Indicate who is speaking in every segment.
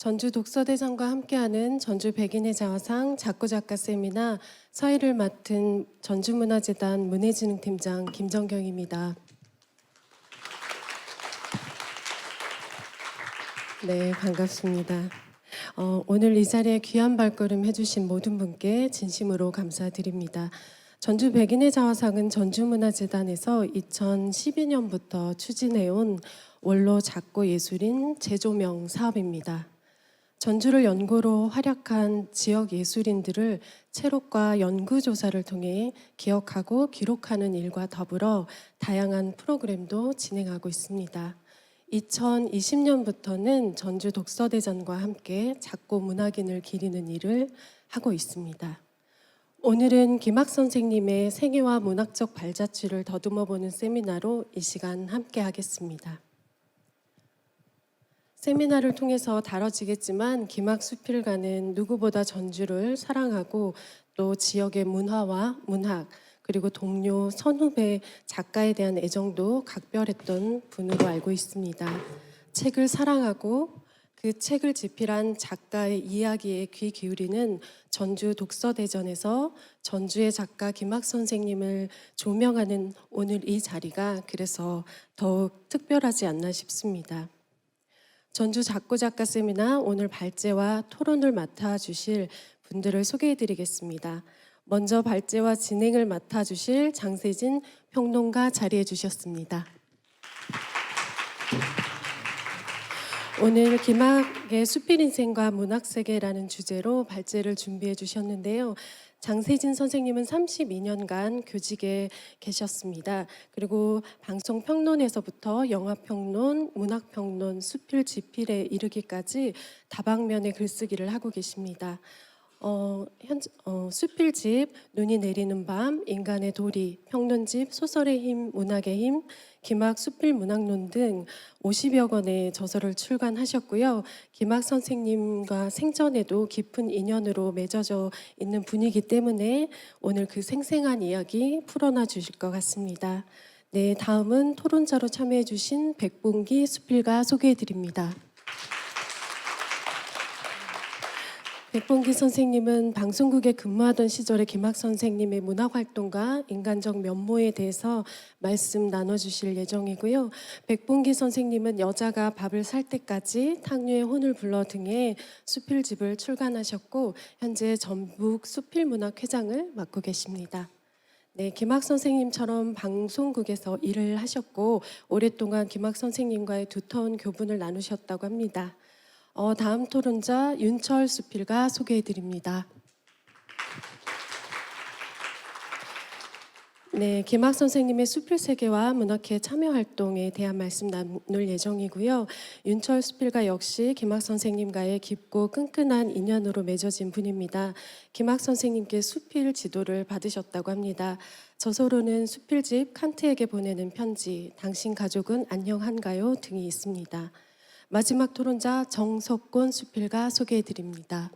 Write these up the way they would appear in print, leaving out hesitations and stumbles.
Speaker 1: 전주 독서대전과 함께하는 전주 백인의 자화상 작고작가 세미나 서희를 맡은 전주문화재단 문예진흥팀장 김정경입니다. 네, 반갑습니다. 오늘 이 자리에 귀한 발걸음 해주신 모든 분께 진심으로 감사드립니다. 전주 백인의 자화상은 전주문화재단에서 2012년부터 추진해온 원로 작고 예술인 재조명 사업입니다. 전주를 연고로 활약한 지역 예술인들을 체록과 연구조사를 통해 기억하고 기록하는 일과 더불어 다양한 프로그램도 진행하고 있습니다. 2020년부터는 전주 독서대전과 함께 작고 문학인을 기리는 일을 하고 있습니다. 오늘은 김학 선생님의 생애와 문학적 발자취를 더듬어보는 세미나로 이 시간 함께 하겠습니다. 세미나를 통해서 다뤄지겠지만 김학 수필가는 누구보다 전주를 사랑하고 또 지역의 문화와 문학 그리고 동료 선후배 작가에 대한 애정도 각별했던 분으로 알고 있습니다. 책을 사랑하고 그 책을 집필한 작가의 이야기에 귀 기울이는 전주 독서대전에서 전주의 작가 김학 선생님을 조명하는 오늘 이 자리가 그래서 더욱 특별하지 않나 싶습니다. 전주 작고작가 세미나 오늘 발제와 토론을 맡아주실 분들을 소개해드리겠습니다. 먼저 발제와 진행을 맡아주실 장세진 평론가 자리해 주셨습니다. 오늘 김학의 수필인생과 문학세계라는 주제로 발제를 준비해 주셨는데요. 장세진 선생님은 32년간 교직에 계셨습니다. 그리고 방송평론에서부터 영화평론, 문학평론, 수필, 지필에 이르기까지 다방면의 글쓰기를 하고 계십니다. 수필집, 눈이 내리는 밤, 인간의 도리, 평론집, 소설의 힘, 문학의 힘, 김학 수필 문학론 등 50여 권의 저서를 출간하셨고요. 김학 선생님과 생전에도 깊은 인연으로 맺어져 있는 분이기 때문에 오늘 그 생생한 이야기 풀어놔 주실 것 같습니다. 네, 다음은 토론자로 참여해 주신 백봉기 수필가 소개해 드립니다. 백봉기 선생님은 방송국에 근무하던 시절의 김학 선생님의 문학활동과 인간적 면모에 대해서 말씀 나눠주실 예정이고요. 백봉기 선생님은 여자가 밥을 살 때까지 탕류의 혼을 불러 등의 수필집을 출간하셨고 현재 전북 수필문학회장을 맡고 계십니다. 네, 김학 선생님처럼 방송국에서 일을 하셨고 오랫동안 김학 선생님과의 두터운 교분을 나누셨다고 합니다. 다음 토론자 윤철 수필가 소개해드립니다. 네, 김학 선생님의 수필세계와 문학회 참여활동에 대한 말씀 나눌 예정이고요. 윤철 수필가 역시 김학 선생님과의 깊고 끈끈한 인연으로 맺어진 분입니다. 김학 선생님께 수필 지도를 받으셨다고 합니다. 저서로는 수필집 칸트에게 보내는 편지, 당신 가족은 안녕한가요? 등이 있습니다. 마지막 토론자 정석곤 수필가 소개해드립니다.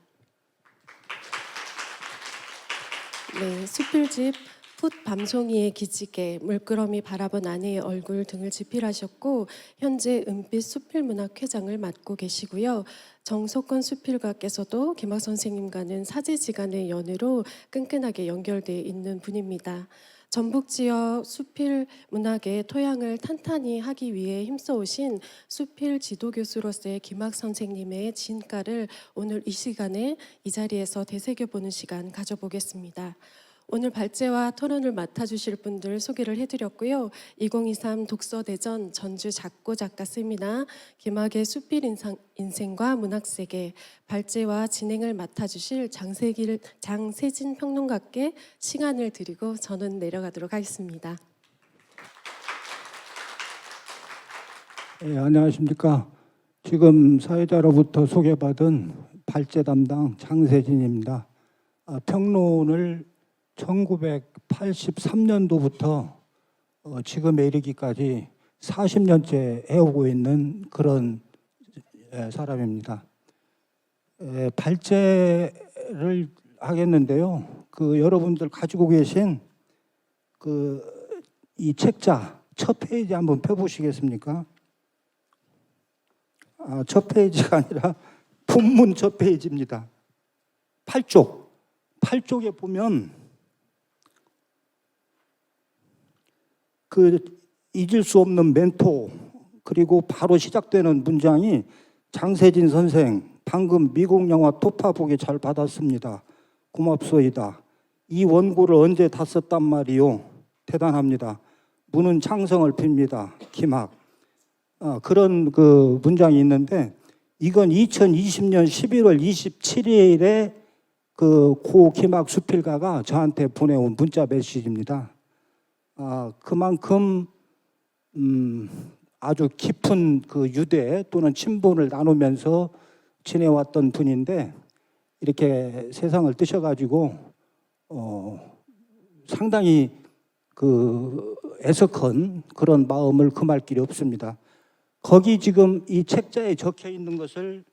Speaker 1: 네, 수필집 풋 밤송이의 기지개, 물끄러미 바라본 아내의 얼굴 등을 집필하셨고 현재 은빛 수필문학회장을 맡고 계시고요. 정석권 수필가께서도 김학 선생님과는 사제지간의 연애로 끈끈하게 연결되어 있는 분입니다. 전북 지역 수필 문학의 토양을 탄탄히 하기 위해 힘써오신 수필 지도교수로서의 김학 선생님의 진가를 오늘 이 시간에 이 자리에서 되새겨보는 시간 가져보겠습니다. 오늘 발제와 토론을 맡아주실 분들 소개를 해드렸고요. 2023 독서대전 전주 작고작가 세미나 김학의 수필 인생과 문학세계 발제와 진행을 맡아주실 장세진 평론가께 시간을 드리고 저는 내려가도록 하겠습니다.
Speaker 2: 네, 안녕하십니까. 지금 사회자로부터 소개받은 발제 담당 장세진입니다. 평론을 1983년도부터 지금에 이르기까지 40년째 해오고 있는 그런 사람입니다. 발제를 하겠는데요. 여러분들 가지고 계신 이 책자 첫 페이지 한번 펴보시겠습니까? 첫 페이지가 아니라 본문 첫 페이지입니다. 8쪽에 보면 그 잊을 수 없는 멘토, 그리고 바로 시작되는 문장이 장세진 선생, 방금 미국 영화 토파 보기 잘 받았습니다. 고맙소이다. 이 원고를 언제 다 썼단 말이요. 대단합니다. 문은 창성을 빕니다. 기막. 그런 그 문장이 있는데, 이건 2020년 11월 27일에 고 기막 수필가가 저한테 보내온 문자 메시지입니다. 그만큼 아주 깊은 그 유대 또는 친분을 나누면서 지내왔던 분인데, 이렇게 세상을 뜨셔가지고 상당히 그 애석한 그런 마음을 금할 길이 없습니다. 거기 지금 이 책자에 적혀 있는 것을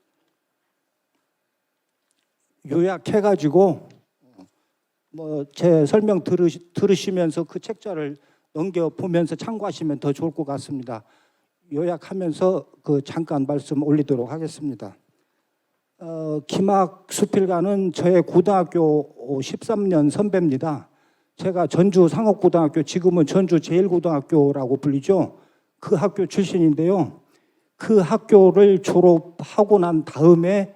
Speaker 2: 요약해가지고 뭐 제 설명 들으시면서 그 책자를 넘겨보면서 참고하시면 더 좋을 것 같습니다. 요약하면서 그 잠깐 말씀 올리도록 하겠습니다. 기막 수필가는 저의 고등학교 13년 선배입니다. 제가 전주 상업고등학교, 지금은 전주 제1고등학교라고 불리죠. 그 학교 출신인데요. 그 학교를 졸업하고 난 다음에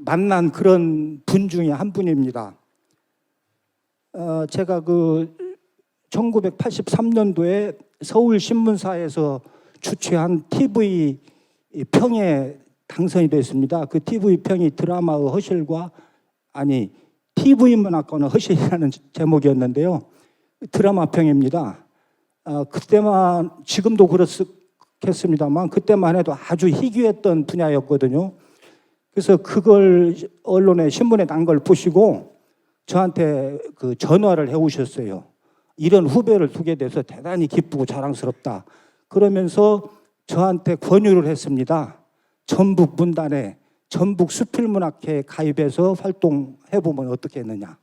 Speaker 2: 만난 그런 분 중에 한 분입니다. 제가 그 1983년도에 서울신문사에서 주최한 TV 평에 당선이 됐습니다. 그 TV 평이 드라마의 허실과, 아니 TV 문학과는 허실이라는 제목이었는데요. 드라마 평입니다. 그때만, 지금도 그렇겠습니다만 그때만 해도 아주 희귀했던 분야였거든요. 그래서 그걸 언론에 신문에 난 걸 보시고 저한테 그 전화를 해오셨어요. 이런 후배를 두게 돼서 대단히 기쁘고 자랑스럽다. 그러면서 저한테 권유를 했습니다. 전북 문단에 전북 수필문학회에 가입해서 활동해보면 어떻겠느냐.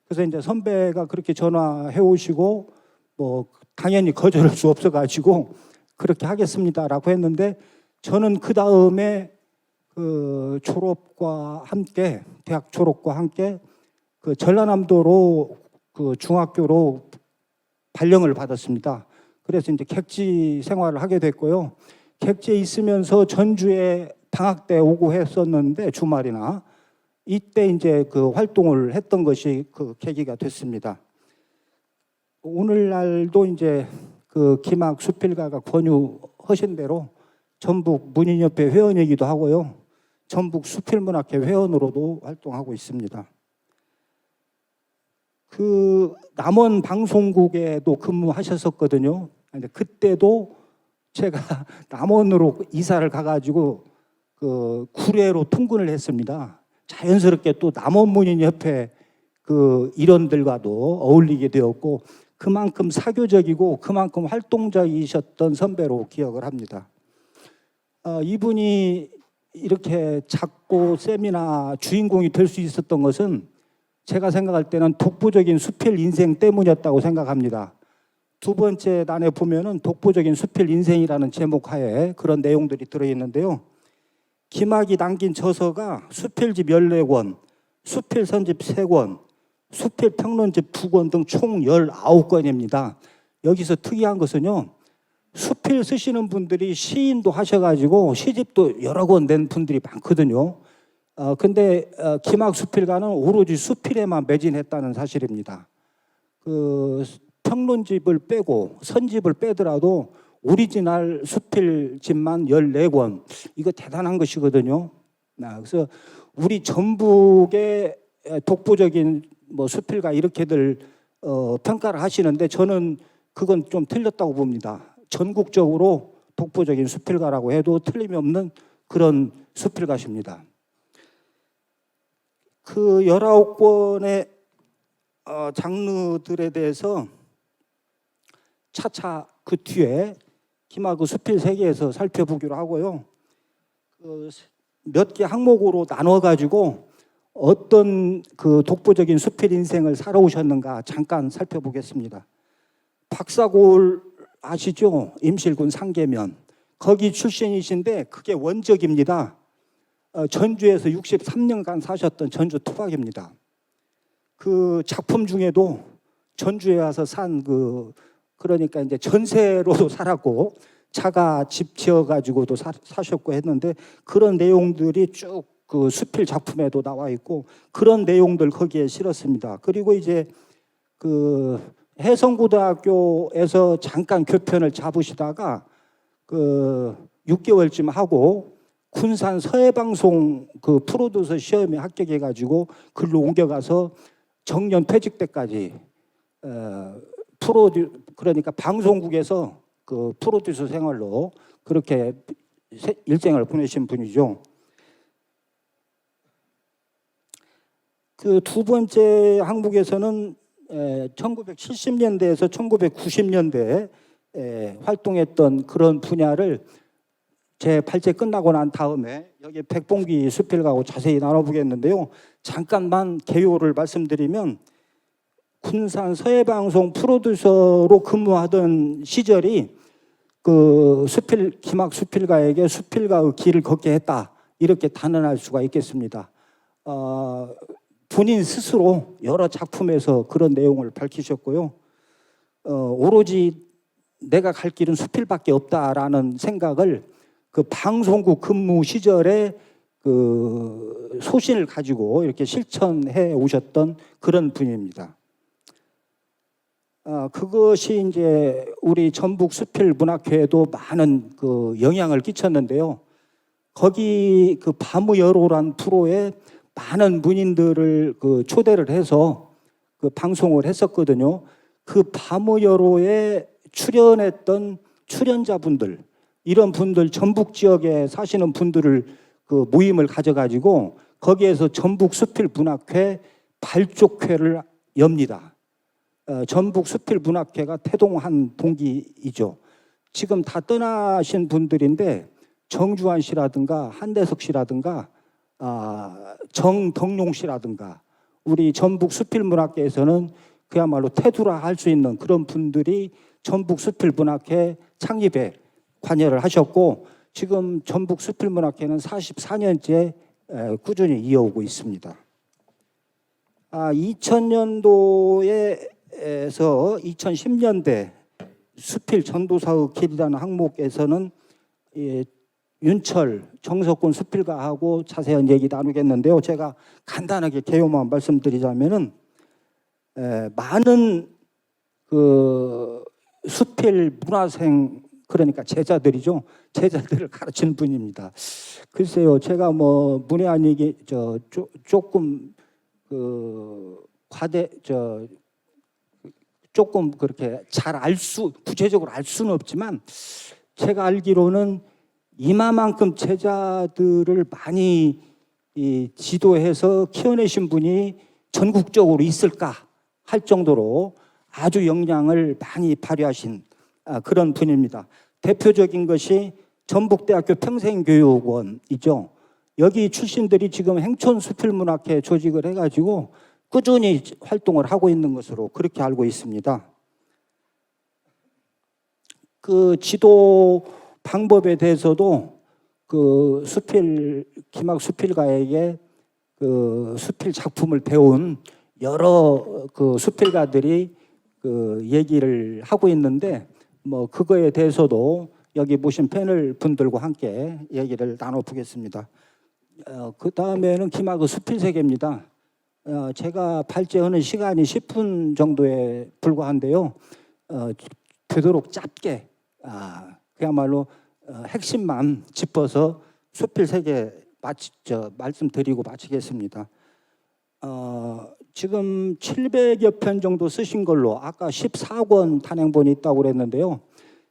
Speaker 2: 그래서 이제 선배가 그렇게 전화해 오시고 뭐 당연히 거절할 수 없어가지고 그렇게 하겠습니다라고 했는데, 저는 그 다음에 그 졸업과 함께, 대학 졸업과 함께 그 전라남도로 그 중학교로 발령을 받았습니다. 그래서 이제 객지 생활을 하게 됐고요. 객지에 있으면서 전주에 방학 때 오고 했었는데, 주말이나 이때 이제 그 활동을 했던 것이 그 계기가 됐습니다. 오늘날도 이제 그 기막 수필가가 권유하신 대로 전북 문인협회 회원이기도 하고요. 전북 수필문학회 회원으로도 활동하고 있습니다. 그 남원 방송국에도 근무하셨었거든요. 근데 그때도 제가 남원으로 이사를 가가지고 그 구례로 통근을 했습니다. 자연스럽게 또 남원문인협회 그 일원들과도 어울리게 되었고, 그만큼 사교적이고 그만큼 활동적이셨던 선배로 기억을 합니다. 이분이 이렇게 작고 세미나 주인공이 될 수 있었던 것은 제가 생각할 때는 독보적인 수필 인생 때문이었다고 생각합니다. 두 번째 단에 보면은 독보적인 수필 인생이라는 제목 하에 그런 내용들이 들어있는데요. 기막이 남긴 저서가 수필집 14권, 수필선집 3권, 수필평론집 2권 등 총 19권입니다. 여기서 특이한 것은요, 수필 쓰시는 분들이 시인도 하셔가지고 시집도 여러 권 낸 분들이 많거든요. 근데 기막 수필가는 오로지 수필에만 매진했다는 사실입니다. 그 평론집을 빼고 선집을 빼더라도 오리지널 수필집만 14권, 이거 대단한 것이거든요. 그래서 우리 전북의 독보적인 뭐 수필가 이렇게들 평가를 하시는데, 저는 그건 좀 틀렸다고 봅니다. 전국적으로 독보적인 수필가라고 해도 틀림이 없는 그런 수필가십니다. 그 19권의 장르들에 대해서 차차 그 뒤에 기막 수필 세계에서 살펴보기로 하고요. 몇 개 항목으로 나눠가지고 어떤 그 독보적인 수필 인생을 살아오셨는가 잠깐 살펴보겠습니다. 박사골 아시죠? 임실군 상계면. 거기 출신이신데 그게 원적입니다. 전주에서 63년간 사셨던 전주 토박입니다. 그 작품 중에도 전주에 와서 그러니까 이제 전세로도 살았고 자가 집 지어가지고도 사셨고 했는데 그런 내용들이 쭉 그 수필 작품에도 나와 있고 그런 내용들 거기에 실었습니다. 그리고 이제 그 해성고등학교에서 잠깐 교편을 잡으시다가 그 6개월쯤 하고 군산 서해방송 그 프로듀서 시험에 합격해가지고 글로 옮겨가서 정년 퇴직 때까지 그러니까 방송국에서 그 프로듀서 생활로 그렇게 일생을 보내신 분이죠. 그 두 번째 항목에서는 1970년대에서 1990년대에 활동했던 그런 분야를 제 발제 끝나고 난 다음에 여기 백봉기 수필가하고 자세히 나눠보겠는데요. 잠깐만 개요를 말씀드리면 군산 서해방송 프로듀서로 근무하던 시절이 그 김학 수필가에게 수필가의 길을 걷게 했다 이렇게 단언할 수가 있겠습니다. 본인 스스로 여러 작품에서 그런 내용을 밝히셨고요. 오로지 내가 갈 길은 수필밖에 없다라는 생각을 그 방송국 근무 시절에 그 소신을 가지고 이렇게 실천해 오셨던 그런 분입니다. 그것이 이제 우리 전북 수필 문학회에도 많은 그 영향을 끼쳤는데요. 거기 그 밤의 여로란 프로에 많은 문인들을 그 초대를 해서 그 방송을 했었거든요. 그 밤의 여로에 출연했던 출연자분들, 이런 분들 전북 지역에 사시는 분들을 그 모임을 가져가지고 거기에서 전북 수필 문학회 발족회를 엽니다. 전북 수필 문학회가 태동한 동기이죠. 지금 다 떠나신 분들인데 정주환 씨라든가 한대석 씨라든가 정덕용 씨라든가 우리 전북 수필 문학회에서는 그야말로 태두라 할 수 있는 그런 분들이 전북 수필 문학회 창립에 관여를 하셨고 지금 전북 수필 문학회는 44년째 꾸준히 이어오고 있습니다. 2000년도에서 2010년대 수필 전도사의 길이라는 항목에서는 윤철, 정석군 수필가하고 자세한 얘기 나누겠는데요. 제가 간단하게 개요만 말씀드리자면은 많은 그 수필 문화생 그러니까 제자들이죠. 제자들을 가르치는 분입니다. 글쎄요, 제가 뭐 문외 아니게 조금 그 조금 그렇게 구체적으로 알 수는 없지만 제가 알기로는 이마만큼 제자들을 많이 지도해서 키워내신 분이 전국적으로 있을까 할 정도로 아주 역량을 많이 발휘하신 그런 분입니다. 대표적인 것이 전북대학교 평생교육원이죠. 여기 출신들이 지금 행촌수필문학회 조직을 해가지고 꾸준히 활동을 하고 있는 것으로 그렇게 알고 있습니다. 그 지도 방법에 대해서도 그 김학 수필가에게 그 수필 작품을 배운 여러 그 수필가들이 그 얘기를 하고 있는데 뭐 그거에 대해서도 여기 모신 패널 분들과 함께 얘기를 나눠보겠습니다. 그 다음에는 김학의 수필세계입니다. 제가 발제하는 시간이 10분 정도에 불과한데요. 되도록 짧게 그야말로 핵심만 짚어서 수필세계 말씀드리고 마치겠습니다. 지금 700여 편 정도 쓰신 걸로 아까 14권 단행본이 있다고 그랬는데요.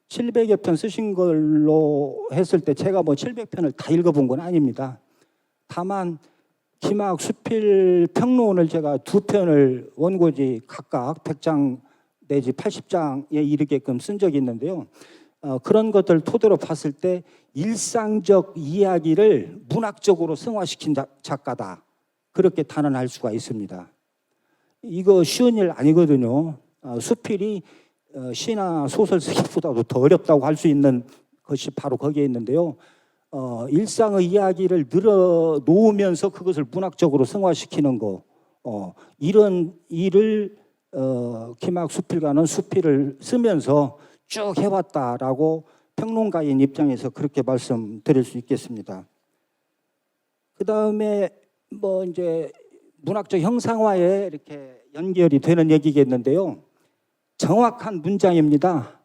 Speaker 2: 700여 편 쓰신 걸로 했을 때 제가 뭐 700편을 다 읽어본 건 아닙니다. 다만 김학 수필 평론을 제가 2편을 원고지 각각 100장 내지 80장에 이르게끔 쓴 적이 있는데요. 그런 것들 토대로 봤을 때 일상적 이야기를 문학적으로 승화시킨 작가다. 그렇게 단언할 수가 있습니다. 이거 쉬운 일 아니거든요. 수필이 시나 소설 쓰기보다도 더 어렵다고 할 수 있는 것이 바로 거기에 있는데요. 일상의 이야기를 늘어 놓으면서 그것을 문학적으로 승화시키는 거, 이런 일을 김학수필가는 수필을 쓰면서 쭉 해왔다라고 평론가인 입장에서 그렇게 말씀드릴 수 있겠습니다. 그 다음에 뭐 이제 문학적 형상화에 이렇게 연결이 되는 얘기겠는데요. 정확한 문장입니다.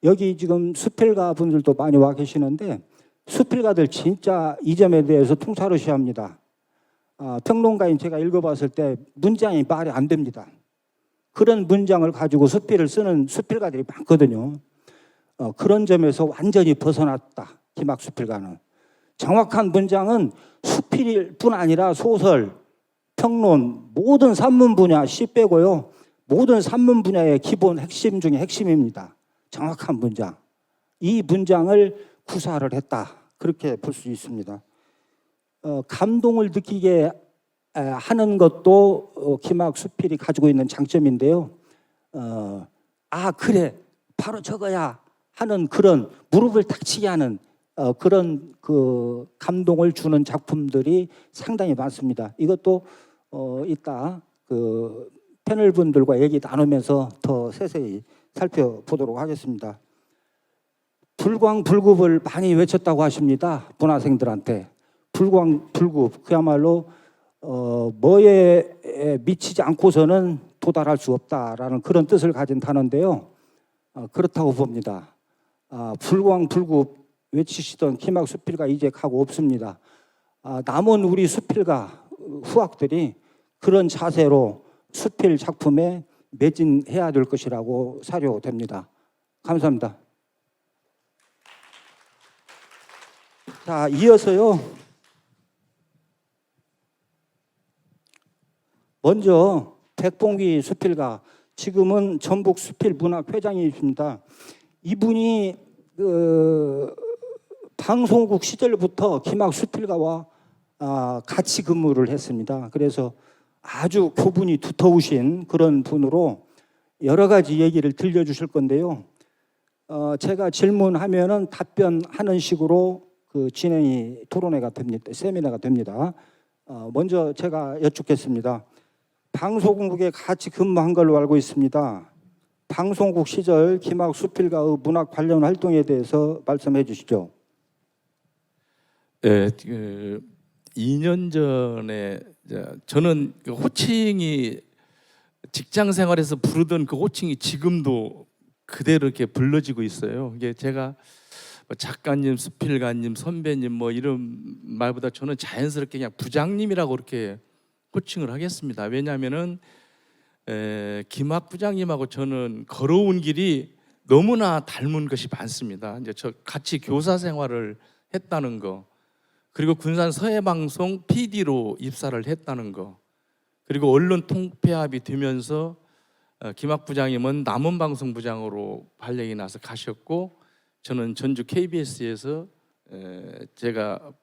Speaker 2: 여기 지금 수필가 분들도 많이 와 계시는데 수필가들 진짜 이 점에 대해서 통찰하셔야 합니다. 평론가인 제가 읽어봤을 때 문장이 말이 안 됩니다. 그런 문장을 가지고 수필을 쓰는 수필가들이 많거든요. 그런 점에서 완전히 벗어났다. 김학수필가는. 정확한 문장은 수필일 뿐 아니라 소설, 평론, 모든 산문 분야, 시 빼고요. 모든 산문 분야의 기본 핵심 중에 핵심입니다. 정확한 문장. 이 문장을 구사를 했다. 그렇게 볼 수 있습니다. 감동을 느끼게 하는 것도 김학수필이 가지고 있는 장점인데요. 그래, 바로 저거야 하는 그런 무릎을 탁 치게 하는 그런 그 감동을 주는 작품들이 상당히 많습니다. 이것도 이따 그 패널 분들과 얘기 나누면서 더 세세히 살펴보도록 하겠습니다. 불광불급을 많이 외쳤다고 하십니다. 문화생들한테. 불광불급, 그야말로 뭐에 미치지 않고서는 도달할 수 없다라는 그런 뜻을 가진 단어인데요. 그렇다고 봅니다. 불광불급 외치시던 김학수필가 이제 가고 없습니다. 남은 우리 수필가 후학들이 그런 자세로 수필 작품에 매진해야 될 것이라고 사료됩니다. 감사합니다. 자, 이어서요. 먼저 백봉기 수필가, 지금은 전북 수필문학회장이십니다. 이분이 방송국 시절부터 김학수필가와 같이 근무를 했습니다. 그래서 아주 교분이 두터우신 그런 분으로 여러 가지 얘기를 들려주실 건데요. 제가 질문하면은 답변하는 식으로 그 진행이 토론회가 됩니다. 세미나가 됩니다. 먼저 제가 여쭙겠습니다. 방송국에 같이 근무한 걸로 알고 있습니다. 방송국 시절 김학수필가의 문학 관련 활동에 대해서 말씀해 주시죠.
Speaker 3: 네, 2년 전에 저는 그 호칭이 직장 생활에서 부르던 그 호칭이 지금도 그대로 이렇게 불러지고 있어요. 이게 제가 작가님, 수필가님, 선배님 뭐 이런 말보다 저는 자연스럽게 그냥 부장님이라고 그렇게 호칭을 하겠습니다. 왜냐하면은 김학 부장님하고 저는 걸어온 길이 너무나 닮은 것이 많습니다. 이제 저 같이 교사 생활을 했다는 거, 그리고 군산 서해방송 PD로 입사를 했다는 거, 그리고 언론 통폐합이 되면서 김학 부장님은 남원방송부장으로 발령이 나서 가셨고, 저는 전주 KBS에서 제가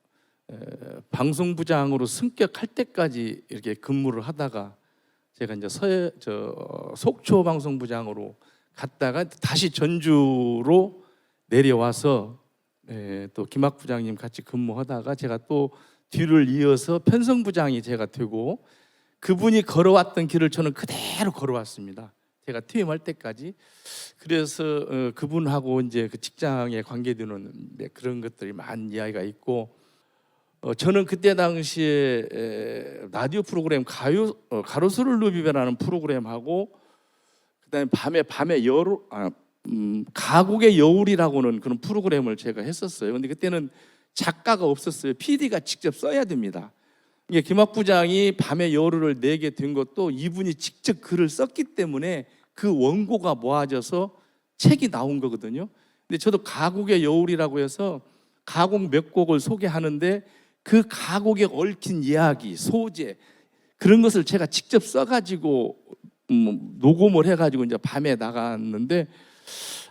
Speaker 3: 방송부장으로 승격할 때까지 이렇게 근무를 하다가 제가 이제 속초 방송부장으로 갔다가 다시 전주로 내려와서 또 김학 부장님 같이 근무하다가 제가 또 뒤를 이어서 편성부장이 제가 되고, 그분이 걸어왔던 길을 저는 그대로 걸어왔습니다. 제가 퇴임할 때까지. 그래서 그분하고 이제 그 직장에 관계되는 그런 것들이 많은 이야기가 있고, 저는 그때 당시에 라디오 프로그램 가로수를 누비며라는 프로그램하고, 그다음에 밤에 가곡의 여울이라고는 그런 프로그램을 제가 했었어요. 근데 그때는 작가가 없었어요. PD가 직접 써야 됩니다. 이게 김학 부장이 밤의 여울을 내게 된 것도 이분이 직접 글을 썼기 때문에 그 원고가 모아져서 책이 나온 거거든요. 근데 저도 가곡의 여울이라고 해서 가곡 몇 곡을 소개하는데 그 가곡에 얽힌 이야기, 소재, 그런 것을 제가 직접 써가지고 녹음을 해가지고 이제 밤에 나갔는데,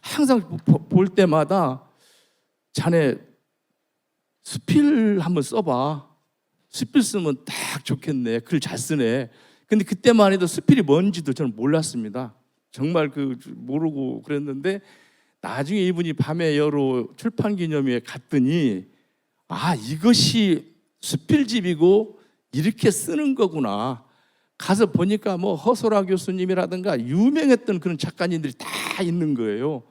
Speaker 3: 항상 볼 때마다 자네 수필 한번 써봐. 수필 쓰면 딱 좋겠네. 글 잘 쓰네. 근데 그때만 해도 수필이 뭔지도 저는 몰랐습니다. 정말 모르고 그랬는데, 나중에 이분이 밤의 여로 출판기념회에 갔더니 이것이 수필집이고 이렇게 쓰는 거구나. 가서 보니까 뭐 허소라 교수님이라든가 유명했던 그런 작가님들이 다 있는 거예요.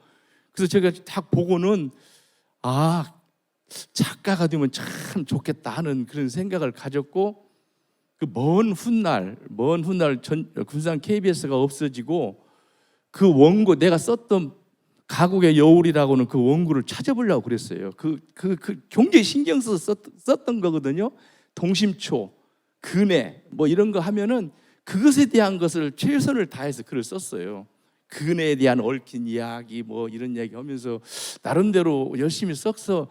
Speaker 3: 그래서 제가 딱 보고는 작가가 되면 참 좋겠다 하는 그런 생각을 가졌고, 그 먼 훗날 군산 KBS가 없어지고 그 원고, 내가 썼던 가곡의 여울이라고는 그 원고를 찾아보려고 그랬어요. 그 굉장히 신경 써서 썼던 거거든요. 동심초, 근해 뭐 이런 거 하면은 그것에 대한 것을 최선을 다해서 글을 썼어요. 근해에 대한 얽힌 이야기 뭐 이런 이야기 하면서 나름대로 열심히 써서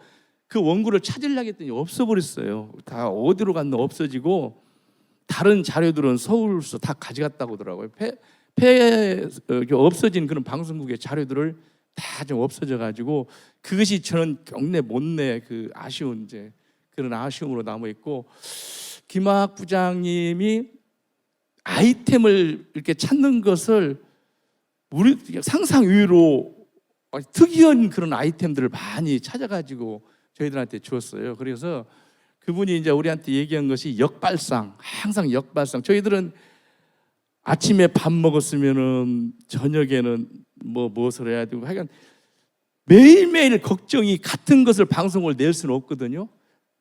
Speaker 3: 그 원고를 찾으려고 했더니 없어버렸어요. 다 어디로 갔나 없어지고, 다른 자료들은 서울서 다 가져갔다고 하더라고요. 없어진 그런 방송국의 자료들을 다 좀 없어져 가지고, 그것이 저는 경내 못내 그 아쉬운 그런 아쉬움으로 남아 있고, 김학 부장님이 아이템을 이렇게 찾는 것을 우리 상상 이외로 특이한 그런 아이템들을 많이 찾아가지고 저희들한테 주었어요. 그래서 그분이 이제 우리한테 얘기한 것이 역발상, 항상 역발상. 저희들은 아침에 밥 먹었으면은 저녁에는 무엇을 해야 되고, 하여간 매일매일 걱정이 같은 것을 방송을 낼 수는 없거든요.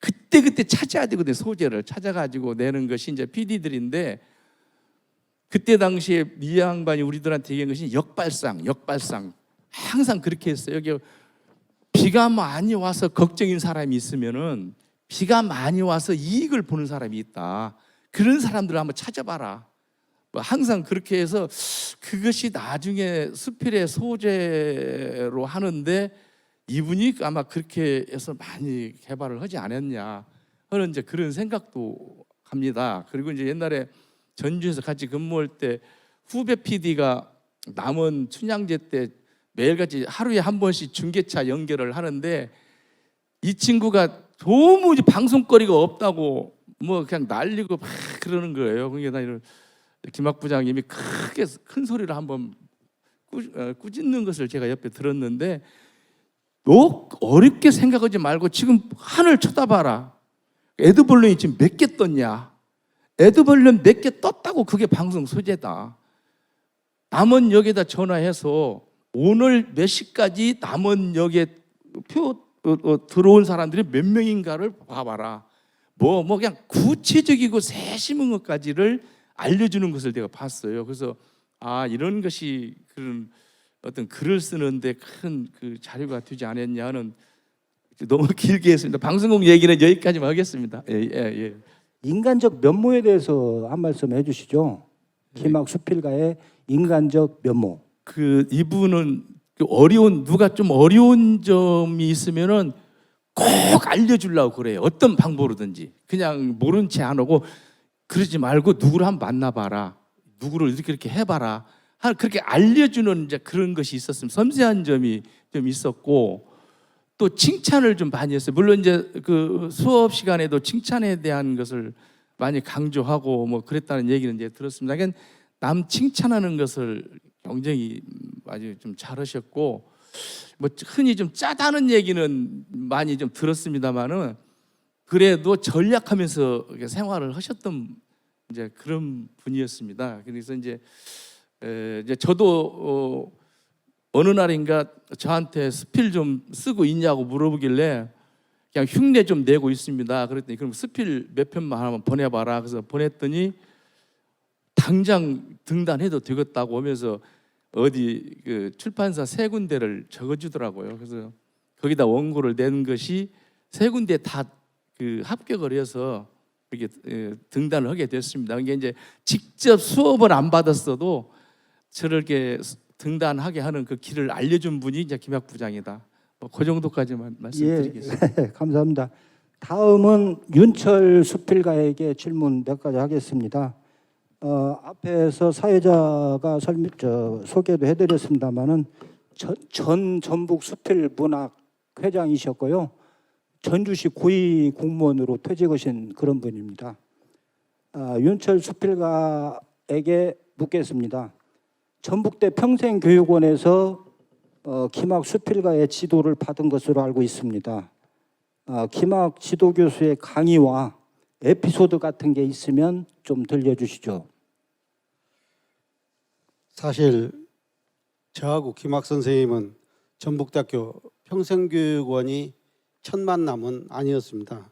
Speaker 3: 그때 찾아야 되거든요. 소재를 찾아가지고 내는 것이 이제 PD들인데, 그때 당시에 이 양반이 우리들한테 얘기한 것이 역발상. 항상 그렇게 했어요. 여기 비가 많이 와서 걱정인 사람이 있으면은, 비가 많이 와서 이익을 보는 사람이 있다. 그런 사람들을 한번 찾아봐라. 항상 그렇게 해서 그것이 나중에 수필의 소재로 하는데, 이분이 아마 그렇게 해서 많이 개발을 하지 않았냐 하는 이제 그런 생각도 합니다. 그리고 이제 옛날에 전주에서 같이 근무할 때 후배 PD가 남원 춘향제 때 매일같이 하루에 한 번씩 중계차 연결을 하는데, 이 친구가 도무지 방송거리가 없다고 그냥 날리고 막 그러는 거예요. 그러니까 나 김학 부장님이 크게 큰 소리로 한번 꾸짖는 것을 제가 옆에 들었는데, 너 어렵게 생각하지 말고 지금 하늘 쳐다봐라. 에드벌룬이 지금 몇 개 떴냐? 에드벌룬 몇 개 떴다고 그게 방송 소재다. 남원역에다 전화해서 오늘 몇 시까지 남원역에 들어온 사람들이 몇 명인가를 봐봐라. 그냥 구체적이고 세심한 것까지를 알려주는 것을 내가 봤어요. 그래서 이런 것이 그런 어떤 글을 쓰는데 큰 그 자료가 되지 않았냐는, 너무 길게 했습니다. 방송국 얘기는 여기까지만 하겠습니다. 예.
Speaker 2: 인간적 면모에 대해서 한 말씀 해주시죠. 김학 수필가의 인간적 면모.
Speaker 3: 이분은 누가 좀 어려운 점이 있으면은 꼭 알려주려고 그래요. 어떤 방법으로든지. 그냥 모른 채 안 하고, 그러지 말고 누구를 한번 만나봐라. 누구를 이렇게 해봐라. 그렇게 알려주는 이제 그런 것이 있었으면, 섬세한 점이 좀 있었고, 또 칭찬을 좀 많이 했어요. 물론 이제 그 수업 시간에도 칭찬에 대한 것을 많이 강조하고 그랬다는 얘기는 이제 들었습니다. 그러니까 남 칭찬하는 것을 굉장히 아주 좀 잘하셨고, 흔히 좀 짜다는 얘기는 많이 좀 들었습니다만은, 그래도 전략하면서 생활을 하셨던 이제 그런 분이었습니다. 그래서 이제 저도 어느 날인가 저한테 스필 좀 쓰고 있냐고 물어보길래, 그냥 흉내 좀 내고 있습니다. 그랬더니 그럼 스필 몇 편만 하나만 보내봐라. 그래서 보냈더니 당장 등단해도 되겠다고 하면서 어디 그 출판사 세 군데를 적어주더라고요. 그래서 거기다 원고를 낸 것이 세 군데 다 그 합격을 해서 이렇게 등단을 하게 됐습니다. 이게 이제 직접 수업을 안 받았어도 저렇게 등단하게 하는 그 길을 알려준 분이 이제 김학 부장이다. 그 정도까지만 말씀드리겠습니다.
Speaker 2: 예, 감사합니다. 다음은 윤철 수필가에게 질문 몇 가지 하겠습니다. 앞에서 사회자가 소개도 해드렸습니다만은 전 전북 수필 문학 회장이셨고요. 전주시 고위 공무원으로 퇴직하신 그런 분입니다. 윤철 수필가에게 묻겠습니다. 전북대 평생교육원에서 김학 수필가의 지도를 받은 것으로 알고 있습니다. 김학 지도 교수의 강의와 에피소드 같은 게 있으면 좀 들려주시죠.
Speaker 4: 사실 저하고 김학 선생님은 전북대학교 평생교육원이 첫 만남은 아니었습니다.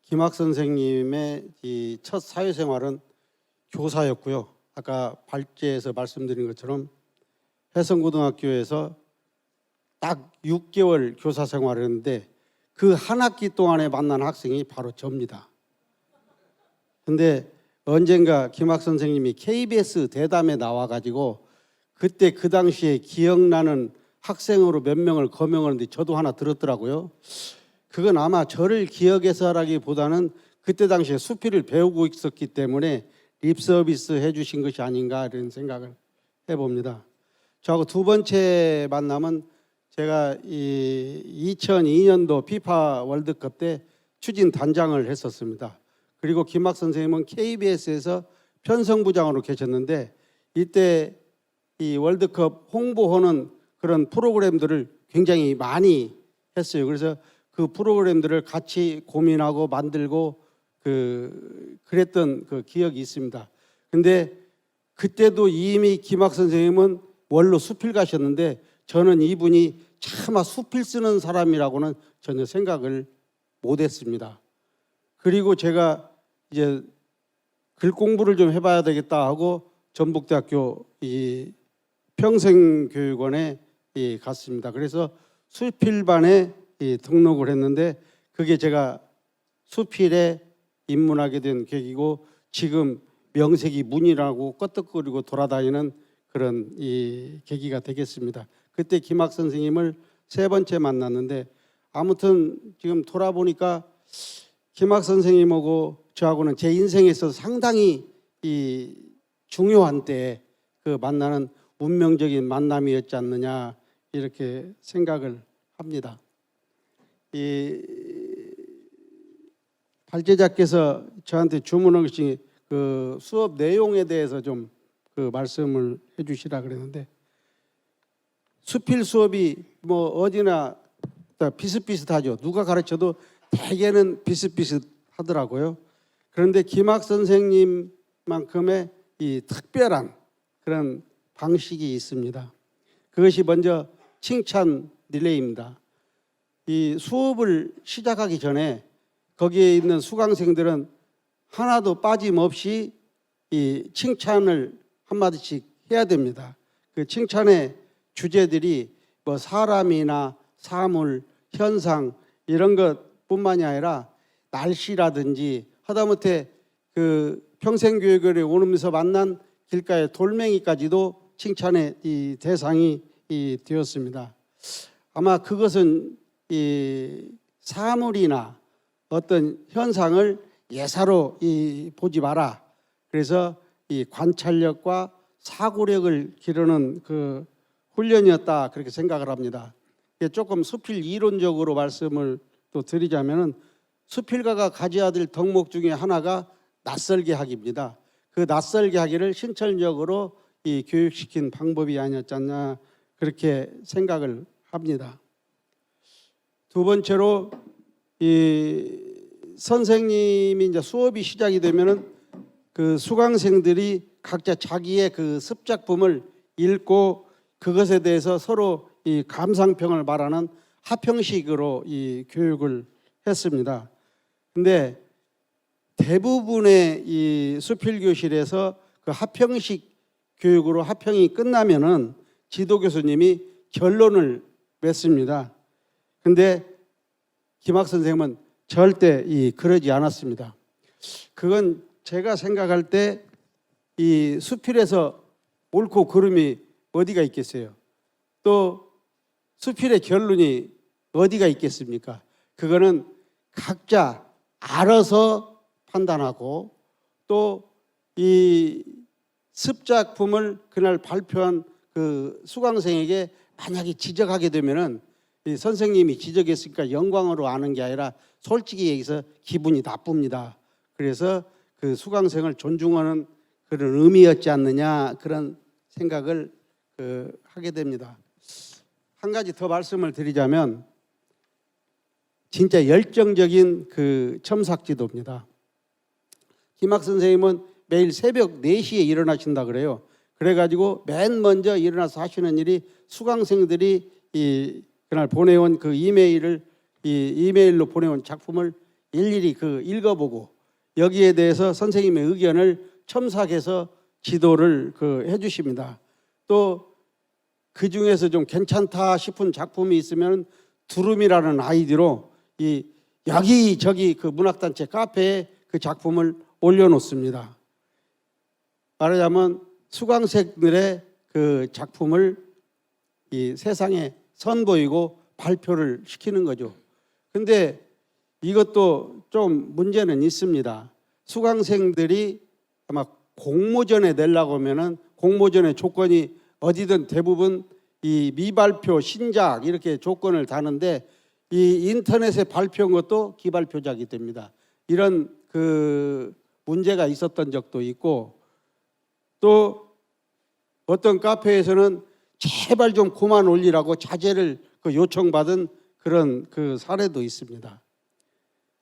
Speaker 4: 김학 선생님의 이 첫 사회생활은 교사였고요. 아까 발제에서 말씀드린 것처럼 해성고등학교에서 딱 6개월 교사 생활을 했는데 그 한 학기 동안에 만난 학생이 바로 저입니다. 근데 언젠가 김학 선생님이 KBS 대담에 나와가지고 그때 그 당시에 기억나는 학생으로 몇 명을 거명하는데 저도 하나 들었더라고요. 그건 아마 저를 기억해서라기보다는 그때 당시에 수필을 배우고 있었기 때문에 립서비스 해주신 것이 아닌가 이런 생각을 해봅니다. 저하고 두 번째 만남은 제가 이 2002년도 피파 월드컵 때 추진 단장을 했었습니다. 그리고 김학 선생님은 KBS에서 편성부장으로 계셨는데 이때 이 월드컵 홍보하는 그런 프로그램들을 굉장히 많이 했어요. 그래서 그 프로그램들을 같이 고민하고 만들고 그랬던 그 기억이 있습니다. 근데 그때도 이미 김학 선생님은 원로 수필가셨는데 저는 이분이 차마 수필 쓰는 사람이라고는 전혀 생각을 못했습니다. 그리고 제가 이제 글 공부를 좀 해봐야 되겠다 하고 전북대학교 이 평생교육원에 갔습니다. 그래서 수필반에 등록을 했는데 그게 제가 수필에 입문하게 된 계기고 지금 명색이 문이라고 껐덕거리고 돌아다니는 그런 이 계기가 되겠습니다. 그때 김학 선생님을 세 번째 만났는데 아무튼 지금 돌아보니까 김학 선생님하고 저하고는 제 인생에 있어서 상당히 이 중요한 때에 그 만나는 운명적인 만남이었지 않느냐 이렇게 생각을 합니다. 이 발제자께서 저한테 주문한 것이 그 수업 내용에 대해서 좀 그 말씀을 해주시라 그랬는데 수필 수업이 뭐 어디나 다 비슷비슷하죠. 누가 가르쳐도 대개는 비슷비슷하더라고요. 그런데 김학 선생님만큼의 이 특별한 그런 방식이 있습니다. 그것이 먼저 칭찬 릴레이입니다. 이 수업을 시작하기 전에 거기에 있는 수강생들은 하나도 빠짐없이 이 칭찬을 한마디씩 해야 됩니다. 그 칭찬의 주제들이 뭐 사람이나 사물, 현상 이런 것뿐만이 아니라 날씨라든지 하다못해 그 평생교육원에 오면서 만난 길가의 돌멩이까지도 칭찬의 이 대상이 되었습니다. 아마 그것은 이 사물이나 어떤 현상을 예사로 보지 마라. 그래서 이 관찰력과 사고력을 기르는 그 훈련이었다 그렇게 생각을 합니다. 조금 수필 이론적으로 말씀을 또 드리자면은 수필가가 가져야 될 덕목 중에 하나가 낯설게 하기입니다. 그 낯설게 하기를 신천적으로 이 교육시킨 방법이 아니었지 않나 그렇게 생각을 합니다. 두 번째로 이 선생님이 이제 수업이 시작이 되면은 그 수강생들이 각자 자기의 그 습작품을 읽고 그것에 대해서 서로 이 감상평을 말하는 하평식으로 이 교육을 했습니다. 근데 대부분의 이 수필 교실에서 그 하평식 교육으로 하평이 끝나면은 지도 교수님이 결론을 맺습니다. 근데 김학 선생님은 절대 그러지 않았습니다. 그건 제가 생각할 때 이 수필에서 옳고 그름이 어디가 있겠어요? 또 수필의 결론이 어디가 있겠습니까? 그거는 각자 알아서 판단하고 또 이 습작품을 그날 발표한 그 수강생에게 만약에 지적하게 되면은 이 선생님이 지적했으니까 영광으로 아는 게 아니라 솔직히 얘기해서 기분이 나쁩니다. 그래서 그 수강생을 존중하는 그런 의미였지 않느냐 그런 생각을 하게 됩니다. 한 가지 더 말씀을 드리자면 진짜 열정적인 그 첨삭 지도입니다. 김학 선생님은 매일 새벽 4시에 일어나신다 그래요. 그래가지고 맨 먼저 일어나서 하시는 일이 수강생들이 그날 보내온 그 이메일로 보내온 작품을 일일이 그 읽어보고 여기에 대해서 선생님의 의견을 첨삭해서 지도를 해주십니다. 또 그 중에서 좀 괜찮다 싶은 작품이 있으면 두rum이라는 아이디로 여기저기 그 문학단체 카페에 그 작품을 올려놓습니다. 말하자면 수강생들의 그 작품을 이 세상에 선보이고 발표를 시키는 거죠. 근데 이것도 좀 문제는 있습니다. 수강생들이 아마 공모전에 내려고 하면은 공모전의 조건이 어디든 대부분 이 미발표, 신작 이렇게 조건을 다는데 이 인터넷에 발표한 것도 기발표작이 됩니다. 이런 그 문제가 있었던 적도 있고 또 어떤 카페에서는 제발 좀 그만 올리라고 자제를 요청받은 그런 그 사례도 있습니다.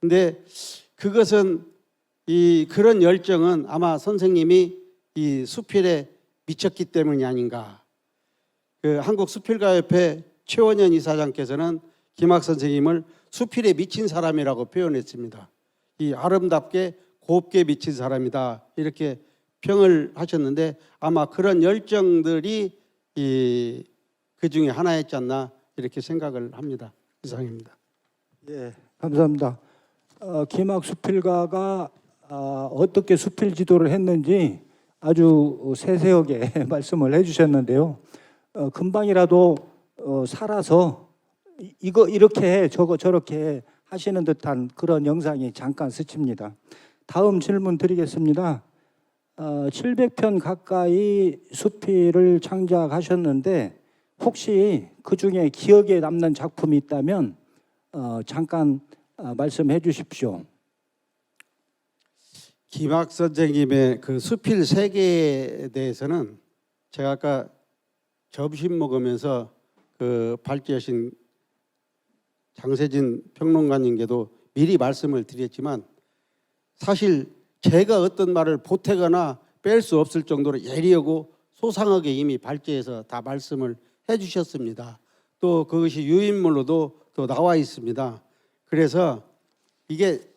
Speaker 4: 근데 그것은 그런 열정은 아마 선생님이 이 수필에 미쳤기 때문이 아닌가. 그 한국수필가협회 최원현 이사장께서는 김학 선생님을 수필에 미친 사람이라고 표현했습니다. 이 아름답게 곱게 미친 사람이다 이렇게 평을 하셨는데 아마 그런 열정들이 그 중에 하나였지 않나 이렇게 생각을 합니다. 이상입니다.
Speaker 2: 예, 감사합니다. 김학 수필가가 어떻게 수필 지도를 했는지 아주 세세하게 말씀을 해주셨는데요. 금방이라도 살아서 이거 이렇게 해, 저거 저렇게 해 하시는 듯한 그런 영상이 잠깐 스칩니다. 다음 질문 드리겠습니다. 700편 가까이 수필을 창작하셨는데 혹시 그 중에 기억에 남는 작품이 있다면 잠깐 말씀해 주십시오.
Speaker 4: 김학 선생님의 그 수필 세계에 대해서는 제가 아까 점심 먹으면서 그 발제하신 장세진 평론가님께도 미리 말씀을 드렸지만 사실 제가 어떤 말을 보태거나 뺄 수 없을 정도로 예리하고 소상하게 이미 발제해서 다 말씀을 해주셨습니다. 또 그것이 유인물로도 또 나와 있습니다. 그래서 이게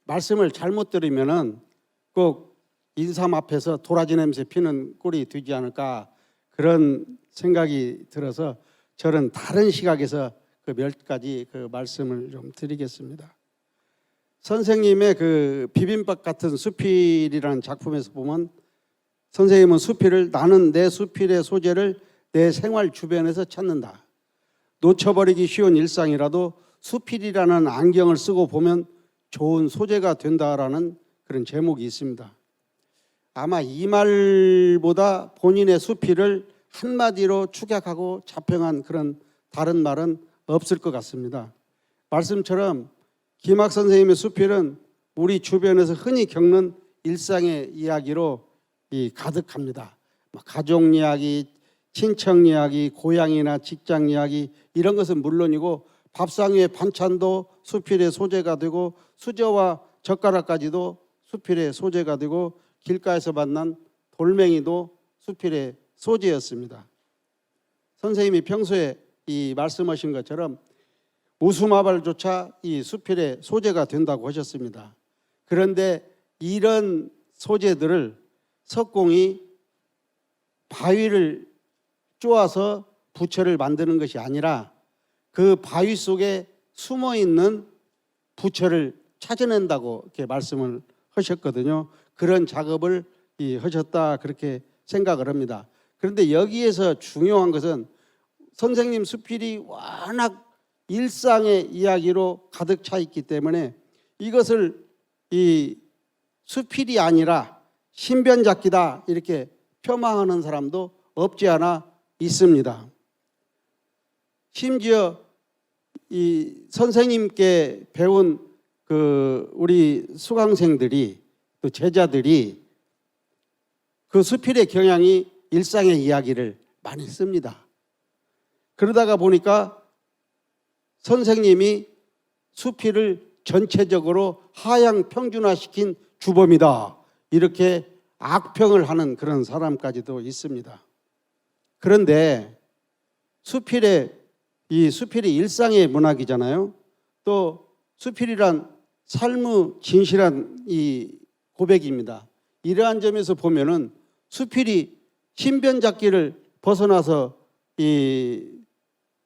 Speaker 4: 말씀을 잘못 들으면은 꼭 인삼 앞에서 도라지 냄새 피는 꼴이 되지 않을까 그런 생각이 들어서 저는 다른 시각에서 그 몇 가지 그 말씀을 좀 드리겠습니다. 선생님의 그 비빔밥 같은 수필이라는 작품에서 보면 선생님은 수필을 나는 내 수필의 소재를 내 생활 주변에서 찾는다. 놓쳐버리기 쉬운 일상이라도 수필이라는 안경을 쓰고 보면 좋은 소재가 된다라는 그런 제목이 있습니다. 아마 이 말보다 본인의 수필을 한마디로 축약하고 자평한 그런 다른 말은 없을 것 같습니다. 말씀처럼 김학 선생님의 수필은 우리 주변에서 흔히 겪는 일상의 이야기로 가득합니다. 가족 이야기, 친척 이야기, 고향이나 직장 이야기 이런 것은 물론이고 밥상 위의 반찬도 수필의 소재가 되고 수저와 젓가락까지도 수필의 소재가 되고 길가에서 만난 돌멩이도 수필의 소재였습니다. 선생님이 평소에 말씀하신 것처럼 웃음화발조차 이 수필의 소재가 된다고 하셨습니다. 그런데 이런 소재들을 석공이 바위를 쪼아서 부처를 만드는 것이 아니라 그 바위 속에 숨어 있는 부처를 찾아낸다고 이렇게 말씀을 하셨거든요. 그런 작업을 하셨다 그렇게 생각을 합니다. 그런데 여기에서 중요한 것은 선생님 수필이 워낙 일상의 이야기로 가득 차 있기 때문에 이것을 수필이 아니라 신변잡기다 이렇게 폄하하는 사람도 없지 않아 있습니다. 심지어 선생님께 배운 우리 수강생들이 또 제자들이 그 수필의 경향이 일상의 이야기를 많이 씁니다. 그러다가 보니까 선생님이 수필을 전체적으로 하향 평준화시킨 주범이다, 이렇게 악평을 하는 그런 사람까지도 있습니다. 그런데 수필이 일상의 문학이잖아요. 또 수필이란 삶의 진실한 이 고백입니다. 이러한 점에서 보면은 수필이 신변잡기를 벗어나서 이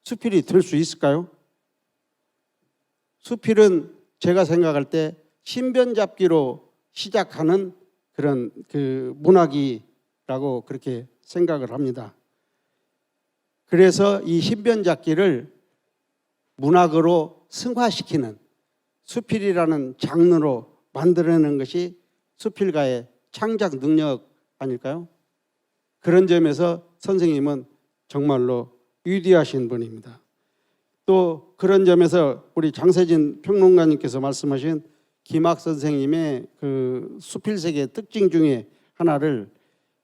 Speaker 4: 수필이 될 수 있을까요? 수필은 제가 생각할 때 신변잡기로 시작하는 그런 그 문학이라고 그렇게 생각을 합니다. 그래서 이 신변잡기를 문학으로 승화시키는 수필이라는 장르로 만들어내는 것이 수필가의 창작 능력 아닐까요? 그런 점에서 선생님은 정말로 위대하신 분입니다. 또 그런 점에서 우리 장세진 평론가님께서 말씀하신 김학 선생님의 그 수필색의 특징 중에 하나를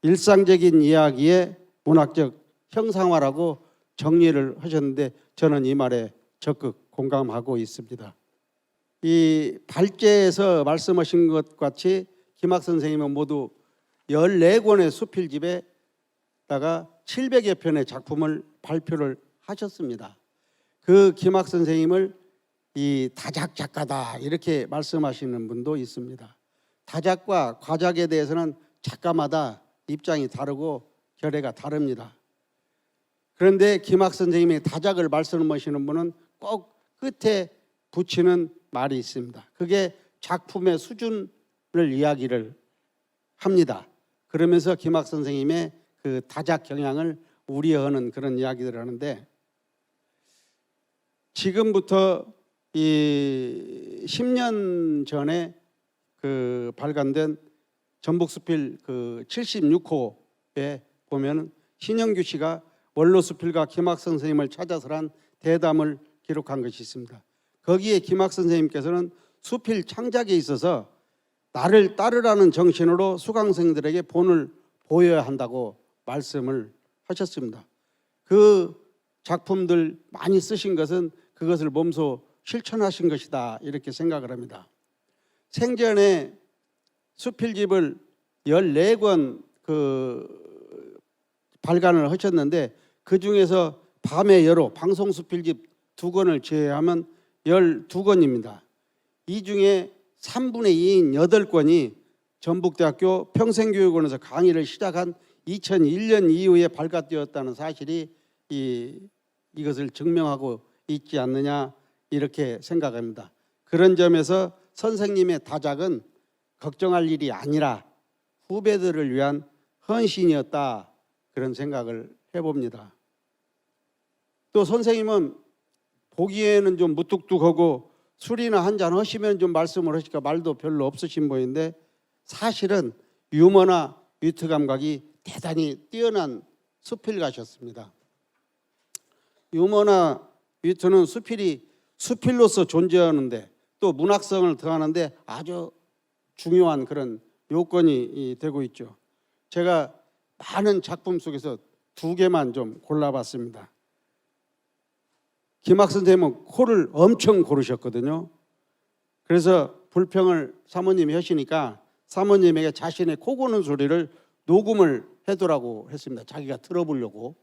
Speaker 4: 일상적인 이야기의 문학적 형상화라고 정리를 하셨는데, 저는 이 말에 적극 공감하고 있습니다. 이 발제에서 말씀하신 것 같이 김학 선생님은 모두 14권의 수필집에다가 700여 편의 작품을 발표를 하셨습니다. 그 김학 선생님을 이 다작 작가다 이렇게 말씀하시는 분도 있습니다. 다작과 과작에 대해서는 작가마다 입장이 다르고 결례가 다릅니다. 그런데 김학 선생님의 다작을 말씀하시는 분은 꼭 끝에 붙이는 말이 있습니다. 그게 작품의 수준을 이야기를 합니다. 그러면서 김학 선생님의 그 다작 경향을 우려하는 그런 이야기들을 하는데, 지금부터 이 10년 전에 그 발간된 전북수필 그 76호에 보면 신영규 씨가 원로수필가 김학 선생님을 찾아서란 대담을 기록한 것이 있습니다. 거기에 김학 선생님께서는 수필 창작에 있어서 나를 따르라는 정신으로 수강생들에게 본을 보여야 한다고 말씀을 하셨습니다. 그 작품들 많이 쓰신 것은 그것을 몸소 실천하신 것이다, 이렇게 생각을 합니다. 생전에 수필집을 14권 그 발간을 하셨는데, 그 중에서 밤의 여로 방송수필집 2권을 제외하면 12권입니다. 이 중에 3분의 2인 8권이 전북대학교 평생교육원에서 강의를 시작한 2001년 이후에 발간되었다는 사실이 이것을 증명하고 있지 않느냐, 이렇게 생각합니다. 그런 점에서 선생님의 다작은 걱정할 일이 아니라 후배들을 위한 헌신이었다, 그런 생각을 해봅니다. 또 선생님은 보기에는 좀 무뚝뚝하고 술이나 한잔 하시면 좀 말씀을 하시니까 말도 별로 없으신 분인데, 사실은 유머나 위트 감각이 대단히 뛰어난 수필가셨습니다. 유머나 위트는 수필이 수필로서 존재하는데 또 문학성을 더하는데 아주 중요한 그런 요건이 되고 있죠. 제가 많은 작품 속에서 2개만 좀 골라봤습니다. 김학 선생님은 코를 엄청 고르셨거든요. 그래서 불평을 사모님이 하시니까 사모님에게 자신의 코 고는 소리를 녹음을 해두라고 했습니다. 자기가 들어보려고.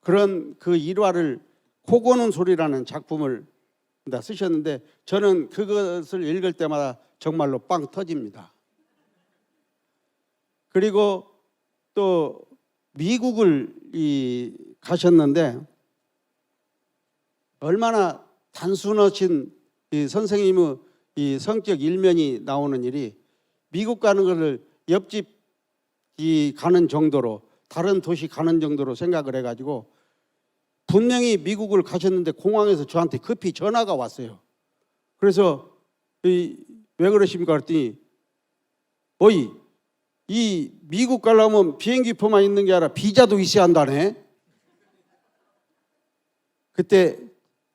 Speaker 4: 그런 그 일화를 코 고는 소리라는 작품을 쓰셨는데, 저는 그것을 읽을 때마다 정말로 빵 터집니다. 그리고 또 미국을 가셨는데 얼마나 단순하신 이 선생님의 이 성격 일면이 나오는 일이, 미국 가는 것을 옆집 가는 정도로, 다른 도시 가는 정도로 생각을 해가지고, 분명히 미국을 가셨는데 공항에서 저한테 급히 전화가 왔어요. 그래서 왜 그러십니까 그랬더니, 어이, 이 미국 가려면 비행기표만 있는 게 아니라 비자도 있어야 한다네. 그때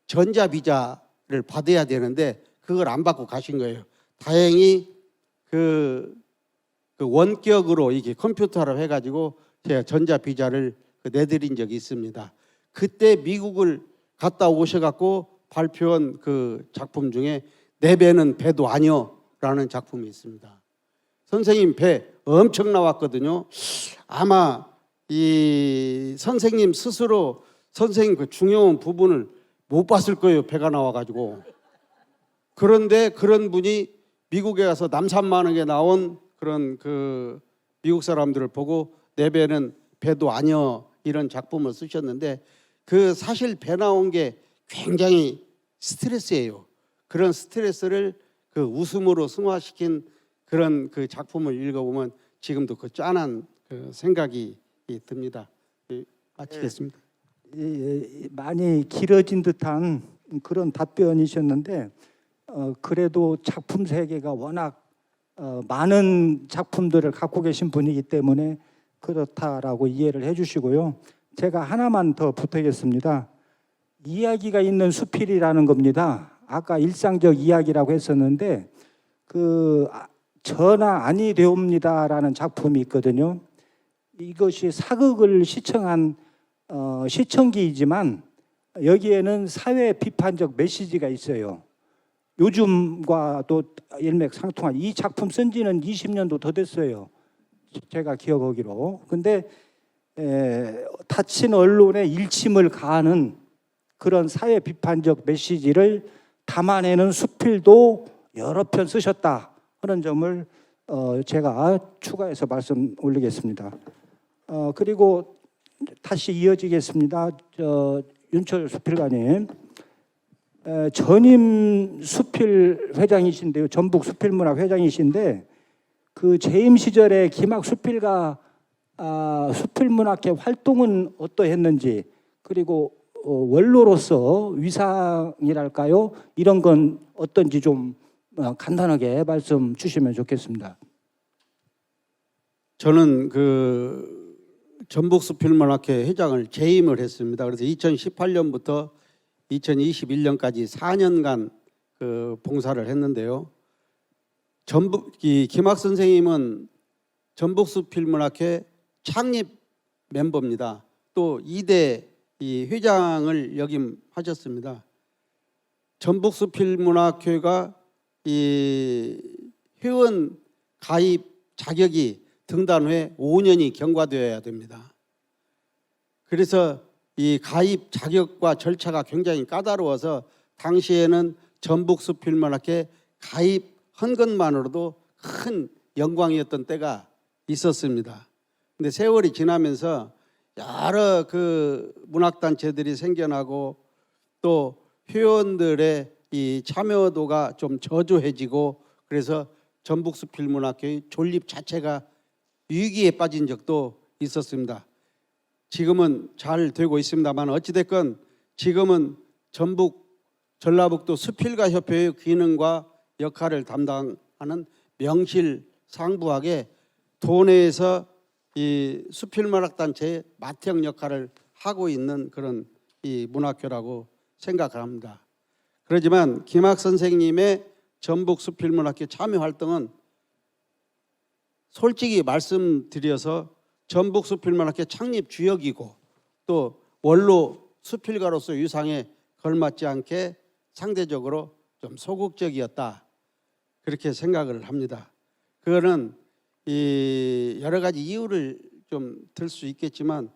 Speaker 4: 전자비자를 받아야 되는데 그걸 안 받고 가신 거예요. 다행히 그 원격으로 이게 컴퓨터로 해가지고 제가 전자비자를 내드린 적이 있습니다. 그때 미국을 갔다 오셔갖고 발표한 그 작품 중에 내 배는 배도 아니여라는 작품이 있습니다. 선생님 배 엄청 나왔거든요. 아마 이 선생님 스스로 선생님 그 중요한 부분을 못 봤을 거예요. 배가 나와가지고. 그런데 그런 분이 미국에 가서 남산만하게 나온 그런 그 미국 사람들을 보고 내 배는 배도 아니여 이런 작품을 쓰셨는데 그 사실 배 나온 게 굉장히 스트레스예요. 그런 스트레스를 그 웃음으로 승화시킨 그런 그 작품을 읽어보면 지금도 그 짠한 그 생각이 듭니다. 마치겠습니다.
Speaker 2: 많이 길어진 듯한 그런 답변이셨는데 그래도 작품 세계가 워낙 많은 작품들을 갖고 계신 분이기 때문에 그렇다라고 이해를 해주시고요. 제가 하나만 더 부탁했습니다. 이야기가 있는 수필이라는 겁니다. 아까 일상적 이야기라고 했었는데 그 전하 아니 되옵니다라는 작품이 있거든요. 이것이 사극을 시청한 시청기이지만 여기에는 사회 비판적 메시지가 있어요. 요즘과도 일맥상통한 이 작품 쓴 지는 20년도 더 됐어요. 제가 기억하기로. 근데 닫힌 언론의 일침을 가하는 그런 사회 비판적 메시지를 담아내는 수필도 여러 편 쓰셨다 하는 점을 제가 추가해서 말씀 올리겠습니다. 그리고 다시 이어지겠습니다. 윤철 수필가님, 전임 수필 회장이신데요, 전북 수필문학 회장이신데 그 재임 시절에 김학 수필가 수필문학회 활동은 어떠했는지, 그리고 원로로서 위상이랄까요, 이런 건 어떤지 좀 간단하게 말씀 주시면 좋겠습니다.
Speaker 4: 저는 그 전북수필문학회 회장을 재임을 했습니다. 그래서 2018년부터 2021년까지 4년간 그 봉사를 했는데요. 김학 선생님은 전북수필문학회 창립 멤버입니다. 또 2대 이 회장을 역임하셨습니다. 전북수필문학회가 이 회원 가입 자격이 등단 후에 5년이 경과되어야 됩니다. 그래서 이 가입 자격과 절차가 굉장히 까다로워서 당시에는 전북수필문학회 가입한 것만으로도 큰 영광이었던 때가 있었습니다. 근데 세월이 지나면서 여러 그 문학단체들이 생겨나고 또 회원들의 이 참여도가 좀 저조해지고 그래서 전북수필문학회의 존립 자체가 위기에 빠진 적도 있었습니다. 지금은 잘 되고 있습니다만 어찌됐건 지금은 전북 전라북도 수필가협회의 기능과 역할을 담당하는 명실상부하게 도내에서 이 수필문학단체의 맏형 역할을 하고 있는 그런 이 문학회라고 생각합니다. 그렇지만 김학 선생님의 전북수필문학회 참여 활동은 솔직히 말씀드려서 전북수필문학회 창립 주역이고 또 원로 수필가로서 위상에 걸맞지 않게 상대적으로 좀 소극적이었다 그렇게 생각을 합니다. 그거는 이 여러 가지 이유를 좀 들 수 있겠지만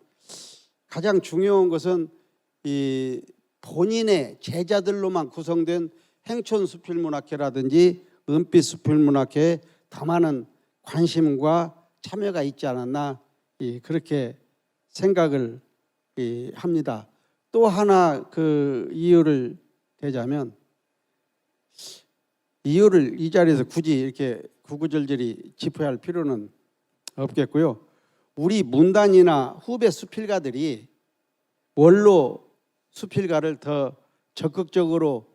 Speaker 4: 가장 중요한 것은 이 본인의 제자들로만 구성된 행촌수필문학회라든지 은빛수필문학회에 더 많은 관심과 참여가 있지 않았나 그렇게 생각을 합니다. 또 하나 그 이유를 대자면 이유를 이 자리에서 굳이 이렇게 구구절절히 짚어야 할 필요는 없겠고요. 우리 문단이나 후배 수필가들이 원로 수필가를 더 적극적으로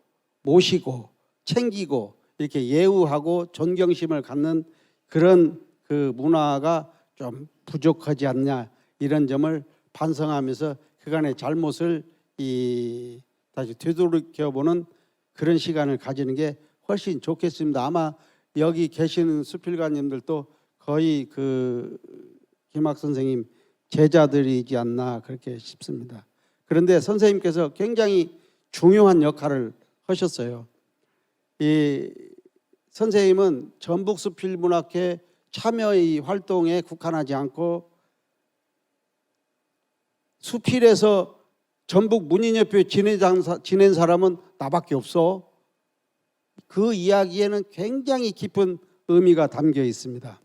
Speaker 4: 모시고 챙기고 이렇게 예우하고 존경심을 갖는 그런 그 문화가 좀 부족하지 않냐 이런 점을 반성하면서 그간의 잘못을 다시 되돌이켜보는 그런 시간을 가지는 게 훨씬 좋겠습니다. 아마 여기 계시는 수필가님들도 거의 그 김학 선생님 제자들이지 않나 그렇게 싶습니다. 그런데 선생님께서 굉장히 중요한 역할을 하셨어요. 이 선생님은 전북수필문학회 참여의 활동에 국한하지 않고 수필에서 전북 문인협회 지낸 사람은 나밖에 없어. 그 이야기에는 굉장히 깊은 의미가 담겨 있습니다.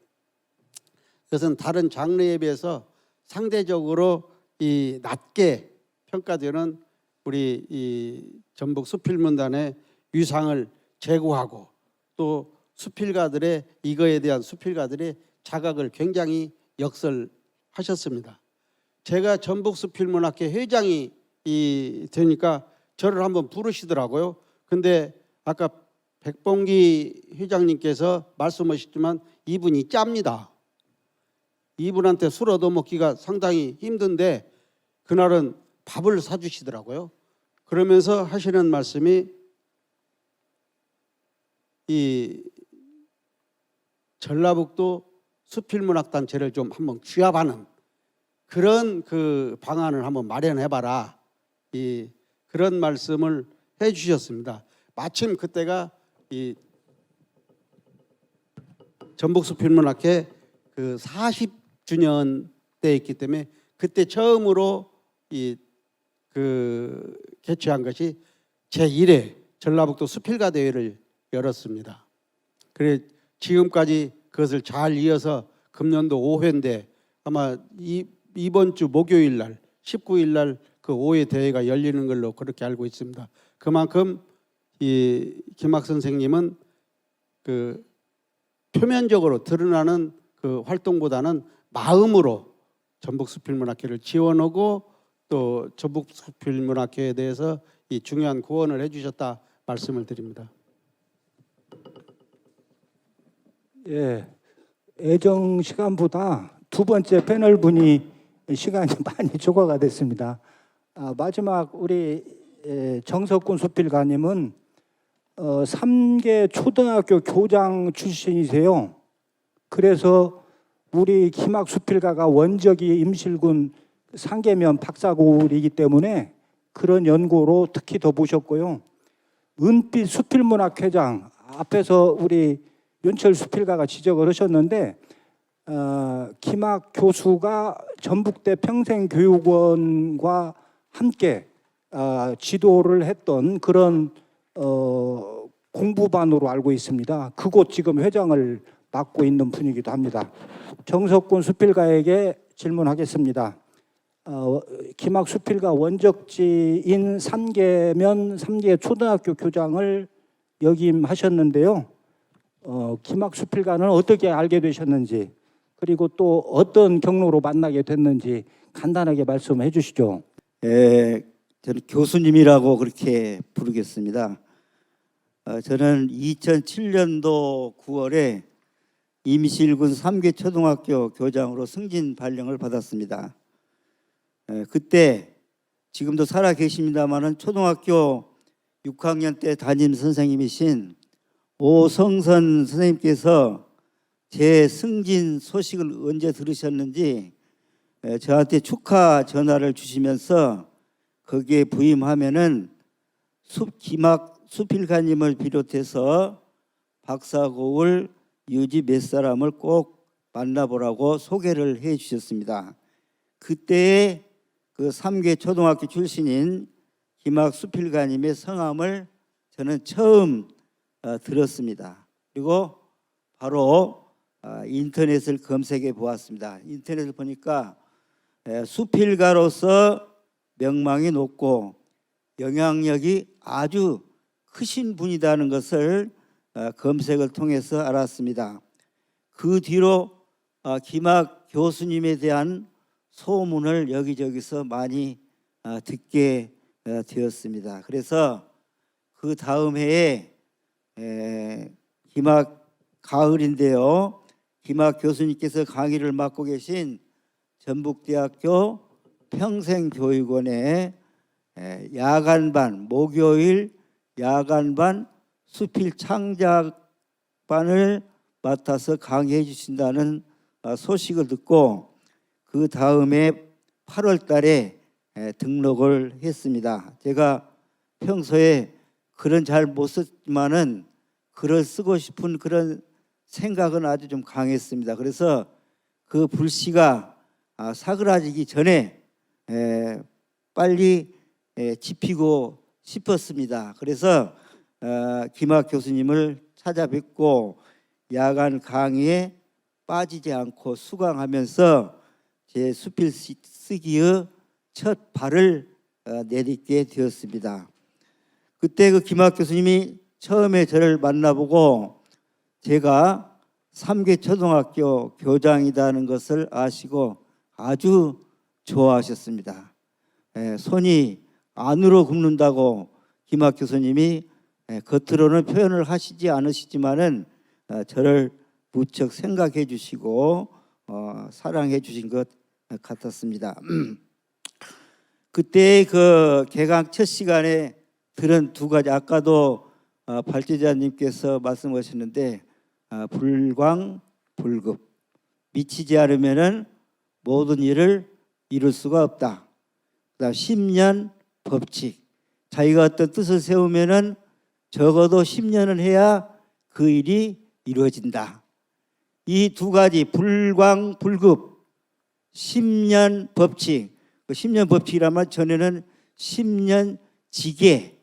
Speaker 4: 그것은 다른 장르에 비해서 상대적으로 이 낮게 평가되는 우리 이 전북 수필문단의 위상을 제고하고 또 수필가들의 이거에 대한 수필가들의 자각을 굉장히 역설하셨습니다. 제가 전북 수필문학회 회장이 되니까 저를 한번 부르시더라고요. 근데 아까 백봉기 회장님께서 말씀하셨지만 이분이 짭니다. 이분한테 술 얻어먹기가 상당히 힘든데 그날은 밥을 사주시더라고요. 그러면서 하시는 말씀이 이 전라북도 수필문학단체를 좀 한번 규합하는 그런 그 방안을 한번 마련해봐라. 그런 말씀을 해주셨습니다. 마침 그때가 이 전북수필문학회 그 40주년 때였기 때문에 그때 처음으로 개최한 것이 제1회 전라북도 수필가 대회를 열었습니다. 그래 지금까지 그것을 잘 이어서 금년도 5회인데 아마 이번 주 목요일 날 19일 날 그 5회 대회가 열리는 걸로 그렇게 알고 있습니다. 그만큼 이 김학 선생님은 그 표면적으로 드러나는 그 활동보다는 마음으로 전북수필문학회를 지원하고 또 전북수필문학회에 대해서 이 중요한 고언을 해주셨다 말씀을 드립니다.
Speaker 2: 예, 예정 시간보다 두 번째 패널 분이 시간이 많이 초과가 됐습니다. 마지막 우리 정석군 수필가님은 3개 초등학교 교장 출신이세요. 그래서 우리 김학 수필가가 원적이 임실군 상계면 박사골이기 때문에 그런 연고로 특히 더 보셨고요. 은빛 수필문학회장 앞에서 우리 윤철 수필가가 지적을 하셨는데 김학 교수가 전북대 평생교육원과 함께 지도를 했던 그런 공부반으로 알고 있습니다. 그곳 지금 회장을 맡고 있는 분이기도 합니다. 정석군 수필가에게 질문하겠습니다. 김학 수필가 원적지인 삼계면 3개 초등학교 교장을 역임하셨는데요. 김학 수필가는 어떻게 알게 되셨는지 그리고 또 어떤 경로로 만나게 됐는지 간단하게 말씀해 주시죠.
Speaker 5: 저는 교수님이라고 그렇게 부르겠습니다. 저는 2007년도 9월에 임실군 3개 초등학교 교장으로 승진 발령을 받았습니다. 그때 지금도 살아 계십니다마는 초등학교 6학년 때 담임 선생님이신 오성선 선생님께서 제 승진 소식을 언제 들으셨는지 저한테 축하 전화를 주시면서 거기에 부임하면은 김학 수필가님을 비롯해서 박사고을 유지 몇 사람을 꼭 만나보라고 소개를 해 주셨습니다. 그때의 그 3개 초등학교 출신인 김학 수필가님의 성함을 저는 처음 들었습니다. 그리고 바로 인터넷을 검색해 보았습니다. 인터넷을 보니까 수필가로서 명망이 높고 영향력이 아주 크신 분이라는 것을 검색을 통해서 알았습니다. 그 뒤로 김학 교수님에 대한 소문을 여기저기서 많이 듣게 되었습니다. 그래서 그 다음 해에 김학 가을인데요. 김학 교수님께서 강의를 맡고 계신 전북대학교 평생교육원에 야간반, 목요일 야간반 수필 창작반을 맡아서 강의해 주신다는 소식을 듣고 그 다음에 8월 달에 등록을 했습니다. 제가 평소에 글은 잘 못 썼지만은 글을 쓰고 싶은 그런 생각은 아주 좀 강했습니다. 그래서 그 불씨가 사그라지기 전에 빨리 지피고 싶었습니다. 그래서 김학 교수님을 찾아뵙고 야간 강의에 빠지지 않고 수강하면서 제 수필 쓰기의 첫 발을 내딛게 되었습니다. 그때 그 김학 교수님이 처음에 저를 만나보고 제가 삼계 초등학교 교장이라는 것을 아시고 아주 좋아하셨습니다. 손이 안으로 굽는다고 김학 교수님이 겉으로는 표현을 하시지 않으시지만은 저를 무척 생각해 주시고 사랑해 주신 것 같았습니다. 그때 그 개강 첫 시간에 들은 두 가지, 아까도 발제자님께서 말씀하셨는데 불광 불급, 미치지 않으면은 모든 일을 이룰 수가 없다. 그다음 10년 법칙, 자기가 어떤 뜻을 세우면은 적어도 10년을 해야 그 일이 이루어진다. 이 두 가지 불광 불급, 10년 법칙. 그 10년 법칙이라면 전에는 10년 지계,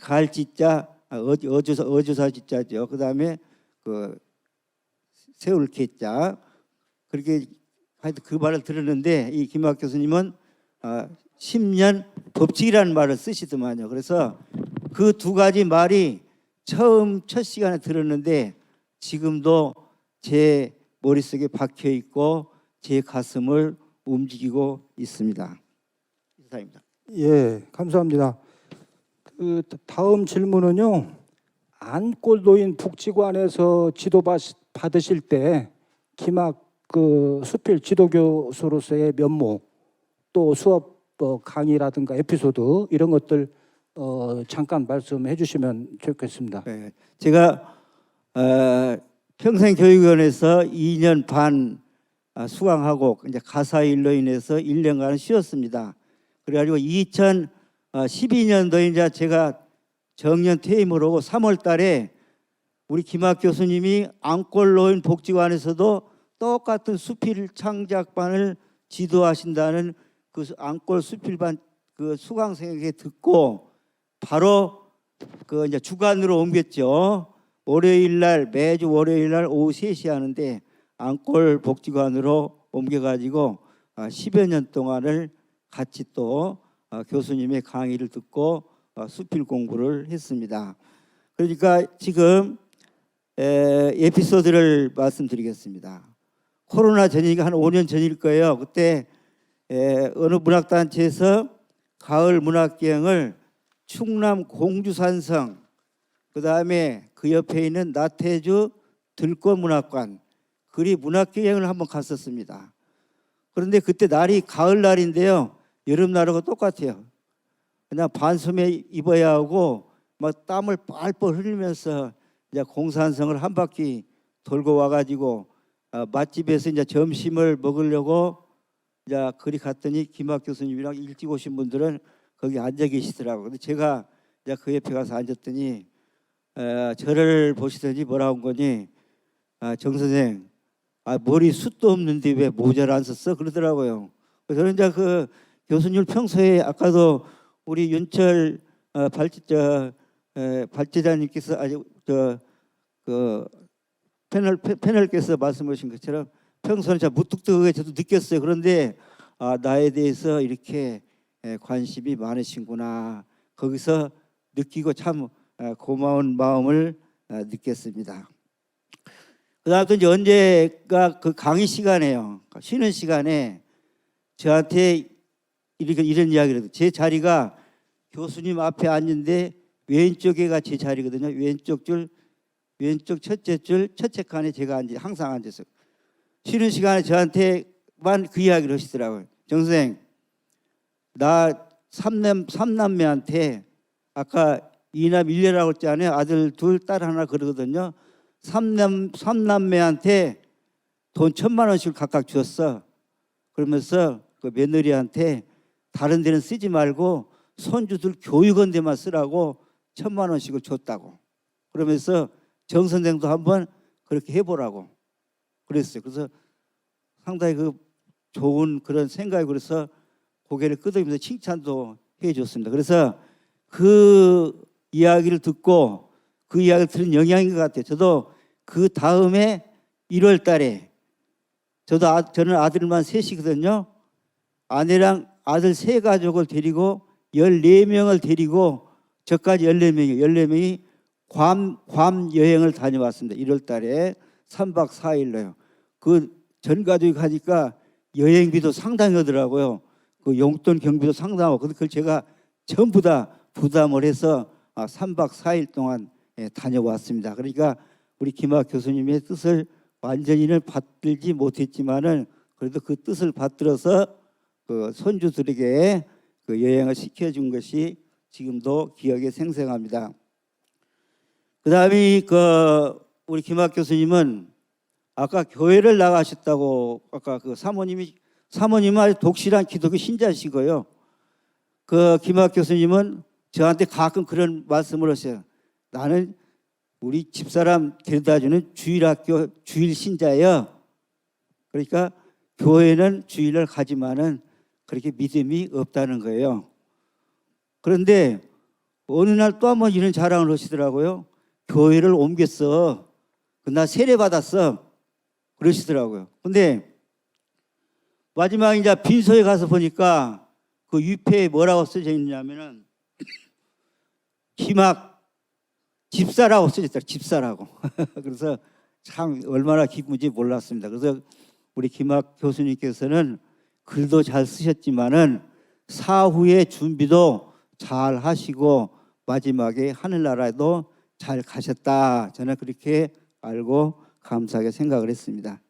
Speaker 5: 가을지자, 어주사 지자죠. 그다음에 그 세울 개자. 그렇게 하여튼 그 말을 들었는데 이 김학 교수님은 10년 법칙이라는 말을 쓰시더만요. 그래서 그 두 가지 말이 처음 첫 시간에 들었는데 지금도 제 머릿속에 박혀 있고 제 가슴을 움직이고 있습니다. 이상입니다.
Speaker 2: 예, 감사합니다. 그 다음 질문은요. 안골노인 복지관에서 지도 받으실 때 김학 그 수필 지도교수로서의 면모, 또 수업 강의라든가 에피소드 이런 것들 잠깐 말씀해 주시면 좋겠습니다.
Speaker 5: 네, 제가 평생교육원에서 2년 반 수강하고 이제 가사 일로 인해서 1년간 쉬었습니다. 그래가지고 2012년도에 이제 제가 정년 퇴임을 하고 3월달에 우리 김학 교수님이 안골노인 복지관에서도 똑같은 수필 창작반을 지도하신다는 그 안골 수필반 그 수강생에게 듣고 바로 그 이제 주간으로 옮겼죠. 월요일 날, 매주 월요일 날 오후 3시 하는데 안골 복지관으로 옮겨가지고 10여 년 동안을 같이 또 교수님의 강의를 듣고 수필 공부를 했습니다. 그러니까 지금 에피소드를 말씀드리겠습니다. 코로나 전이니까 한 5년 전일 거예요. 그때 어느 문학단체에서 가을 문학기행을 충남 공주산성, 그 다음에 그 옆에 있는 나태주 들꽃문학관, 그리 문학기행을 한번 갔었습니다. 그런데 그때 날이 가을날인데요. 여름날하고 똑같아요. 그냥 반소매 입어야 하고 막 땀을 뻘뻘 흘리면서 이제 공산성을 한 바퀴 돌고 와가지고 맛집에서 이제 점심을 먹으려고 이제 그리 갔더니 김학 교수님이랑 일찍 오신 분들은 거기 앉아 계시더라고요. 근데 제가 이제 그 옆에 가서 앉았더니 저를 보시더니 뭐라고 한 거니, 정 선생, 머리 숱도 없는데 왜 모자를 안 썼어? 그러더라고요. 저는 이제 그 교수님 평소에 아까도 우리 윤철 발제자님께서 아주 그 패널께서 말씀하신 것처럼 평소에 참 무뚝뚝하게 저도 느꼈어요. 그런데 나에 대해서 이렇게 관심이 많으신구나. 거기서 느끼고 참 고마운 마음을 느꼈습니다. 그다음부터 이제 언제가 그 강의 시간에요. 쉬는 시간에 저한테 이런 이야기를 해요. 제 자리가 교수님 앞에 앉는데 왼쪽에가 제 자리거든요. 왼쪽 첫째 줄 첫째 칸에 제가 항상 앉았어요. 쉬는 시간에 저한테만 그 이야기를 하시더라고요. 정 선생, 나 삼남매한테 아까 이남 일녀라고 했잖아요. 아들 둘, 딸 하나 그러거든요. 삼남매한테 돈 1,000만 원씩 각각 줬어. 그러면서 그 며느리한테 다른 데는 쓰지 말고 손주들 교육원 데만 쓰라고 1,000만 원씩을 줬다고. 그러면서 정 선생도 한번 그렇게 해보라고 그랬어요. 그래서 상당히 그 좋은 그런 생각이, 그래서 고개를 끄덕이면서 칭찬도 해줬습니다. 그래서 그 이야기를 듣고 그 이야기를 들은 영향인 것 같아요. 저도 그 다음에 1월 달에 저는 아들만 셋이거든요. 아내랑 아들 3가족을 데리고 14명을 데리고 저까지 14명이 괌 여행을 다녀왔습니다. 1월 달에 3박 4일로요. 그 전 가족이 가니까 여행비도 상당히 하더라고요. 그 용돈 경비도 상당하고, 그걸 제가 전부 다 부담을 해서 3박 4일 동안 다녀왔습니다. 그러니까 우리 김학 교수님의 뜻을 완전히는 받들지 못했지만은 그래도 그 뜻을 받들어서 그 손주들에게 그 여행을 시켜준 것이 지금도 기억에 생생합니다. 그다음에 그 우리 김학 교수님은 아까 교회를 나가셨다고, 아까 그 사모님은 아주 독실한 기독교 신자시고요. 그 김학 교수님은 저한테 가끔 그런 말씀을 하세요. 나는 우리 집사람 데려다주는 주일학교 주일 신자예요. 그러니까 교회는 주일날 가지만은 그렇게 믿음이 없다는 거예요. 그런데 어느 날 또 한 번 이런 자랑을 하시더라고요. 교회를 옮겼어. 나 세례 받았어. 그러시더라고요. 근데 마지막 이제 빈소에 가서 보니까 그 위패에 뭐라고 써져 있냐면은 김학 집사라고 써졌더라고요. 집사라고. 그래서 참 얼마나 기쁜지 몰랐습니다. 그래서 우리 김학 교수님께서는 글도 잘 쓰셨지만은 사후의 준비도 잘 하시고 마지막에 하늘나라에도 잘 가셨다. 저는 그렇게 알고 감사하게 생각을 했습니다.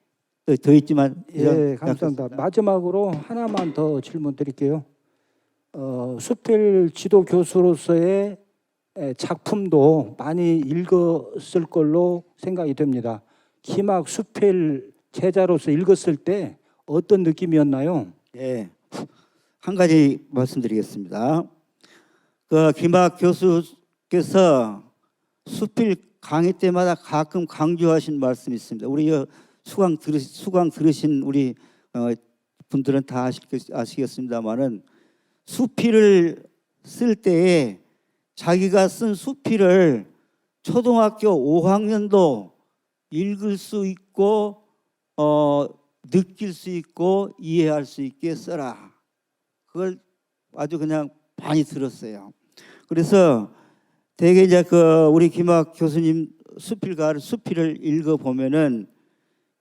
Speaker 5: 더 있지만
Speaker 2: 예, 감사합니다. 마지막으로 하나만 더 질문 드릴게요. 수필 지도 교수로서의 작품도 많이 읽었을 걸로 생각이 됩니다. 김학 수필 제자로서 읽었을 때 어떤 느낌이었나요?
Speaker 5: 예, 한 가지 말씀드리겠습니다. 그 김학 교수께서 수필 강의 때마다 가끔 강조하신 말씀이 있습니다. 우리 수강 들으신 우리 분들은 다 아시겠습니다만은 수필을 쓸 때에 자기가 쓴 수필을 초등학교 5학년도 읽을 수 있고 느낄 수 있고 이해할 수 있게 써라. 그걸 아주 그냥 많이 들었어요. 그래서 되게 이제 그 우리 김학 교수님 수필을 읽어 보면은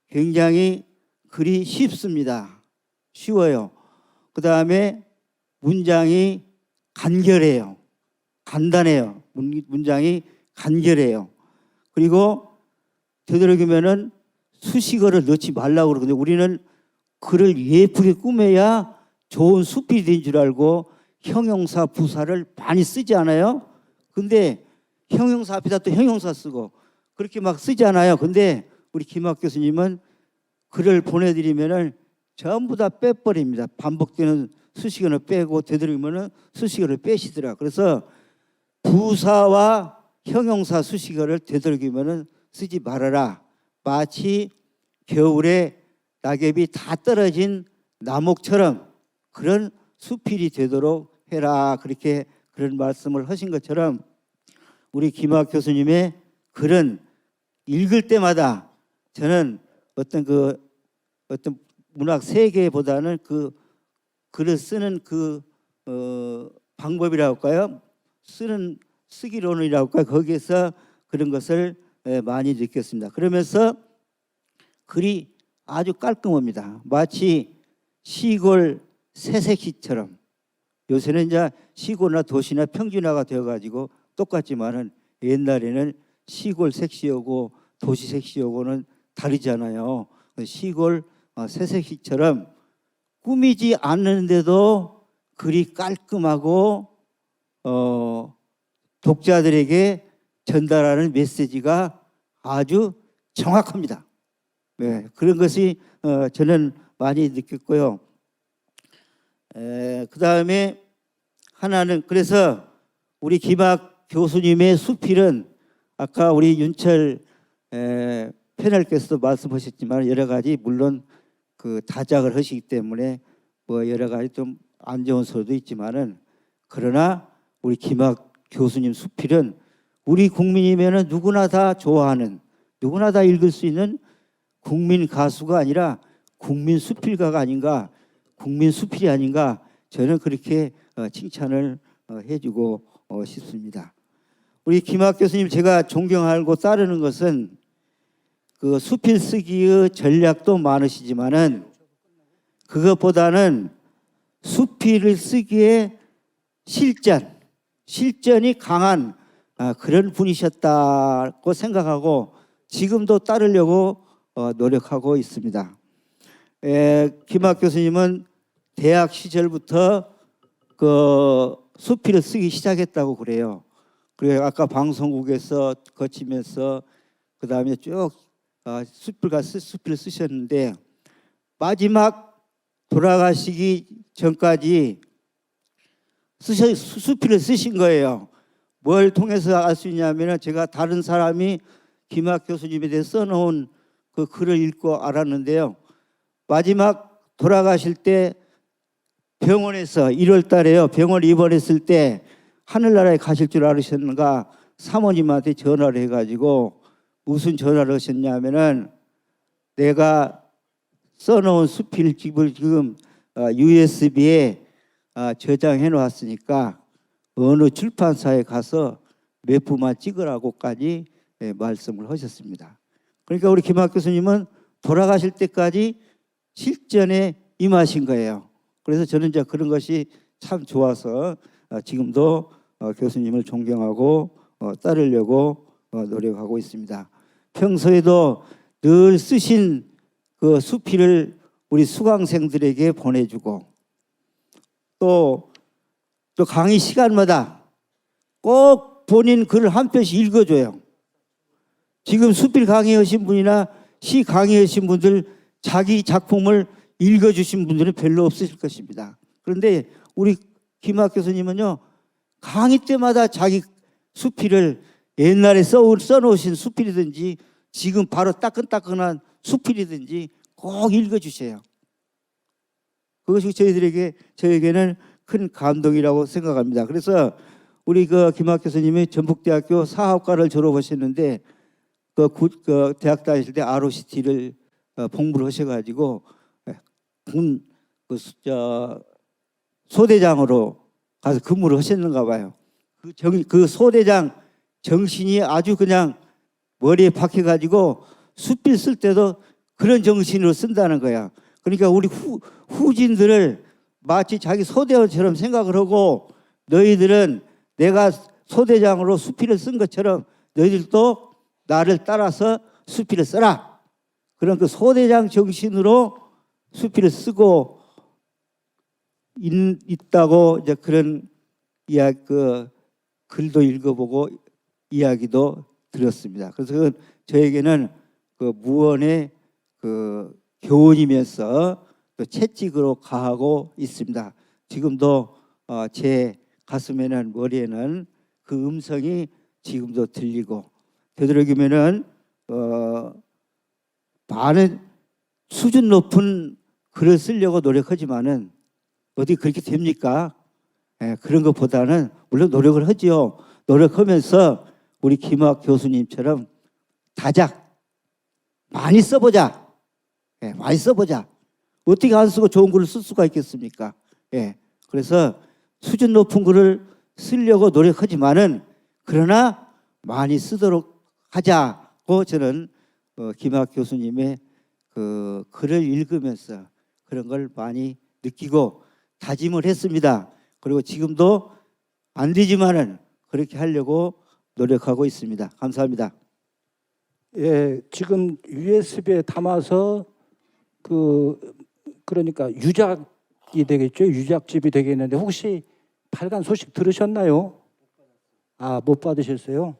Speaker 5: 굉장히 글이 쉽습니다. 쉬워요. 그 다음에 문장이 간결해요. 간단해요. 문장이 간결해요. 그리고 되도록이면은 수식어를 넣지 말라고 그러거든요. 우리는 글을 예쁘게 꾸며야 좋은 수필이 된 줄 알고 형용사, 부사를 많이 쓰지 않아요? 근데 형용사 앞에다 또 형용사 쓰고 그렇게 막 쓰지 않아요. 근데 우리 김학 교수님은 글을 보내드리면은 전부 다 빼버립니다. 반복되는 수식어를 빼고 되도록이면은 수식어를 빼시더라. 그래서 부사와 형용사 수식어를 되도록이면은 쓰지 말아라. 마치 겨울에 낙엽이 다 떨어진 나목처럼 그런 수필이 되도록 해라. 그렇게 그런 말씀을 하신 것처럼 우리 김학 교수님의 글은 읽을 때마다 저는 어떤 문학 세계보다는 그 글을 쓰는 방법이라고 할까요? 쓰기론이라고 할까요? 거기에서 그런 것을 많이 느꼈습니다. 그러면서 글이 아주 깔끔합니다. 마치 시골 새색시처럼. 요새는 이제 시골이나 도시나 평균화가 되어가지고 똑같지만은 옛날에는 시골 색시하고 도시 색시하고는 다르잖아요. 시골 새색시처럼 꾸미지 않는데도 글이 깔끔하고 독자들에게 전달하는 메시지가 아주 정확합니다. 네, 그런 것이 저는 많이 느꼈고요. 그 다음에 하나는 그래서 우리 김학 교수님의 수필은 아까 우리 윤철 패널께서도 말씀하셨지만 여러 가지 물론 그 다작을 하시기 때문에 뭐 여러 가지 좀 안 좋은 소리도 있지만은 그러나 우리 김학 교수님 수필은 우리 국민이면은 누구나 다 좋아하는 누구나 다 읽을 수 있는 국민 가수가 아니라 국민 수필가가 아닌가 국민 수필이 아닌가 저는 그렇게 칭찬을 해주고 싶습니다. 우리 김학 교수님 제가 존경하고 따르는 것은 그 수필 쓰기의 전략도 많으시지만은 그것보다는 수필을 쓰기에 실전이 강한 그런 분이셨다고 생각하고 지금도 따르려고 노력하고 있습니다. 김학 교수님은 대학 시절부터 그 수필을 쓰기 시작했다고 그래요. 그리고 아까 방송국에서 거치면서 그 다음에 쭉 수필을 쓰셨는데 마지막 돌아가시기 전까지 수필을 쓰신 거예요. 뭘 통해서 알 수 있냐면 제가 다른 사람이 김학 교수님에 대해서 써놓은 그 글을 읽고 알았는데요. 마지막 돌아가실 때 병원에서 1월 달에요. 병원 입원했을 때 하늘나라에 가실 줄 알으셨는가 사모님한테 전화를 해가지고 무슨 전화를 하셨냐면은 내가 써놓은 수필집을 지금 USB에 저장해 놓았으니까 어느 출판사에 가서 몇 부만 찍으라고까지 말씀을 하셨습니다. 그러니까 우리 김학 교수님은 돌아가실 때까지 실전에 임하신 거예요. 그래서 저는 이제 그런 것이 참 좋아서 지금도 교수님을 존경하고 따르려고 노력하고 있습니다. 평소에도 늘 쓰신 그 수필을 우리 수강생들에게 보내주고 또 강의 시간마다 꼭 본인 글을 한 편씩 읽어줘요. 지금 수필 강의하신 분이나 시 강의하신 분들 자기 작품을 읽어주신 분들은 별로 없으실 것입니다. 그런데 우리 김학 교수님은요 강의 때마다 자기 수필을 옛날에 써놓으신 수필이든지 지금 바로 따끈따끈한 수필이든지 꼭 읽어주세요. 그것이 저에게는 큰 감동이라고 생각합니다. 그래서 우리 그 김학 교수님이 전북대학교 사학과를 졸업하셨는데 그 대학 다니실 때 ROCT를 복무를 하셔가지고 군 소대장으로 가서 근무를 하셨는가 봐요. 그 소대장 정신이 아주 그냥 머리에 박혀가지고 수필 쓸 때도 그런 정신으로 쓴다는 거야. 그러니까 우리 후진들을 마치 자기 소대원처럼 생각을 하고 너희들은 내가 소대장으로 수필을 쓴 것처럼 너희들도 나를 따라서 수필을 써라. 그런 그 소대장 정신으로 수필을 쓰고 있다고 이제 그런 이야기 글도 읽어보고 이야기도 들었습니다. 그래서 그건 저에게는 그 무언의 그 교훈이면서 또 채찍으로 가하고 있습니다. 지금도 제 가슴에는 머리에는 그 음성이 지금도 들리고 되도록이면은 많은 수준 높은 글을 쓰려고 노력하지만은 어디 그렇게 됩니까? 그런 것보다는 물론 노력을 하지요. 노력하면서 우리 김학 교수님처럼 다작 많이 써보자. 많이 써보자. 어떻게 안 쓰고 좋은 글을 쓸 수가 있겠습니까? 그래서 수준 높은 글을 쓰려고 노력하지만은 그러나 많이 쓰도록 하자고 저는 김학 교수님의 그 글을 읽으면서 그런 걸 많이 느끼고 다짐을 했습니다. 그리고 지금도 안 되지만은 그렇게 하려고 노력하고 있습니다. 감사합니다.
Speaker 2: 예, 지금 USB에 담아서 그러니까 유작이 되겠죠. 유작집이 되겠는데 혹시 발간 소식 들으셨나요? 못 받으셨어요?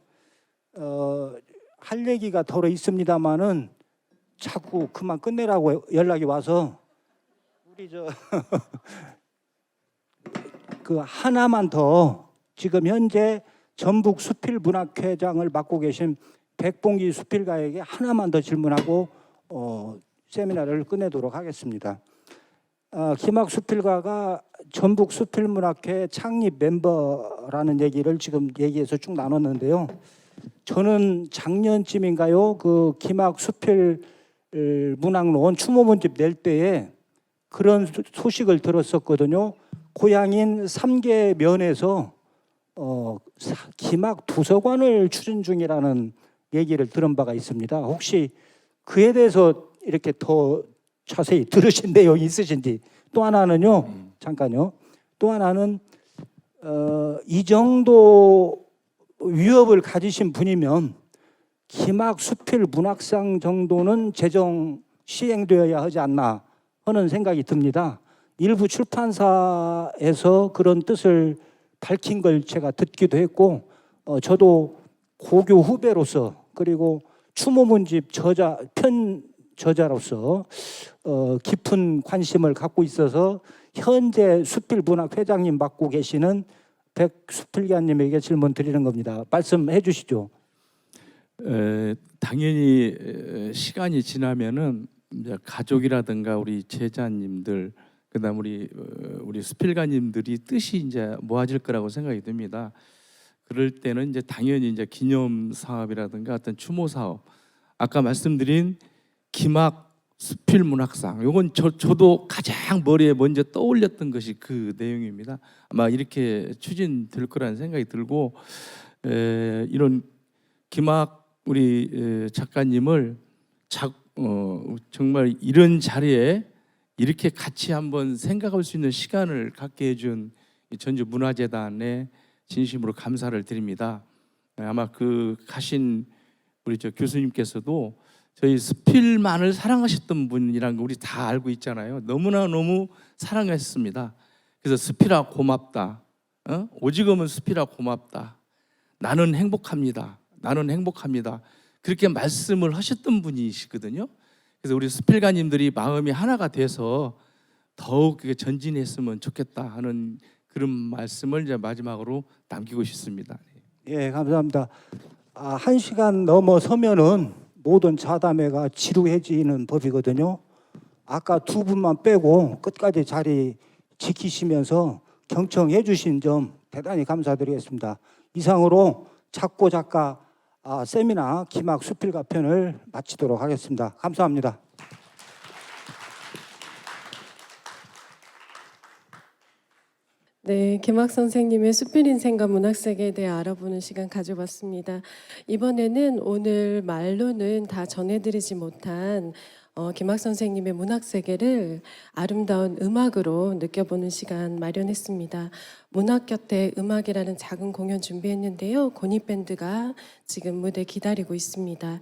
Speaker 2: 할 얘기가 더러 있습니다만은 자꾸 그만 끝내라고 연락이 와서 우리 그 하나만 더 지금 현재 전북 수필문학회장을 맡고 계신 백봉기 수필가에게 하나만 더 질문하고 세미나를 끝내도록 하겠습니다. 김학 수필가가 전북 수필문학회 창립 멤버라는 얘기를 지금 얘기해서 쭉 나눴는데요. 저는 작년쯤인가요? 그 김학 수필 문학론 추모문집 낼 때에 그런 소식을 들었었거든요. 고향인 삼계면에서 김학 도서관을 추진 중이라는 얘기를 들은 바가 있습니다. 혹시 그에 대해서 이렇게 더 자세히 들으신 내용이 있으신지. 또 하나는요, 잠깐요. 또 하나는 이 정도 위협을 가지신 분이면 김학 수필 문학상 정도는 제정 시행되어야 하지 않나 하는 생각이 듭니다. 일부 출판사에서 그런 뜻을 밝힌 걸 제가 듣기도 했고, 저도 고교 후배로서 그리고 추모문집 편 저자로서 깊은 관심을 갖고 있어서 현재 수필문학 회장님 맡고 계시는 백수필가님에게 질문 드리는 겁니다. 말씀해 주시죠.
Speaker 3: 당연히 시간이 지나면은 이제 가족이라든가 우리 제자님들, 그다음 우리 수필가님들이 뜻이 이제 모아질 거라고 생각이 듭니다. 그럴 때는 이제 당연히 이제 기념 사업이라든가 어떤 추모 사업, 아까 말씀드린 김학 수필 문학상, 요건 저도 가장 머리에 먼저 떠올렸던 것이 그 내용입니다. 아마 이렇게 추진될 거라는 생각이 들고, 이런 김학 우리 작가님을 정말 이런 자리에 이렇게 같이 한번 생각할 수 있는 시간을 갖게 해준 전주 문화재단에 진심으로 감사를 드립니다. 아마 그 가신 우리 저 교수님께서도 저희 수필만을 사랑하셨던 분이란 거 우리 다 알고 있잖아요. 너무 사랑했습니다. 그래서 수필아 고맙다. 오직음은 수필아 고맙다. 나는 행복합니다. 그렇게 말씀을 하셨던 분이시거든요. 그래서 우리 수필가님들이 마음이 하나가 돼서 더욱 전진했으면 좋겠다 하는 그런 말씀을 이제 마지막으로 남기고 싶습니다.
Speaker 2: 예, 감사합니다. 1시간 넘어서면은 모든 자담회가 지루해지는 법이거든요. 아까 두 분만 빼고 끝까지 자리 지키시면서 경청해 주신 점 대단히 감사드리겠습니다. 이상으로 작고 작가 세미나 김학 수필가 편을 마치도록 하겠습니다. 감사합니다.
Speaker 1: 네, 김학 선생님의 수필 인생과 문학세계에 대해 알아보는 시간 가져봤습니다. 이번에는 오늘 말로는 다 전해드리지 못한 김학 선생님의 문학세계를 아름다운 음악으로 느껴보는 시간 마련했습니다. 문학 곁에 음악이라는 작은 공연 준비했는데요. 고니밴드가 지금 무대 기다리고 있습니다.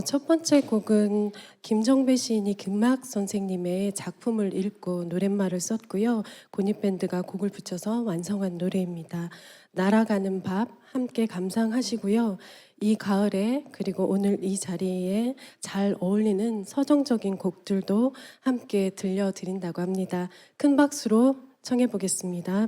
Speaker 1: 첫 번째 곡은 김정배 시인이 김학 선생님의 작품을 읽고 노랫말을 썼고요. 고니밴드가 곡을 붙여서 완성한 노래입니다. 날아가는 밥 함께 감상하시고요. 이 가을에 그리고 오늘 이 자리에 잘 어울리는 서정적인 곡들도 함께 들려드린다고 합니다. 큰 박수로 청해 보겠습니다.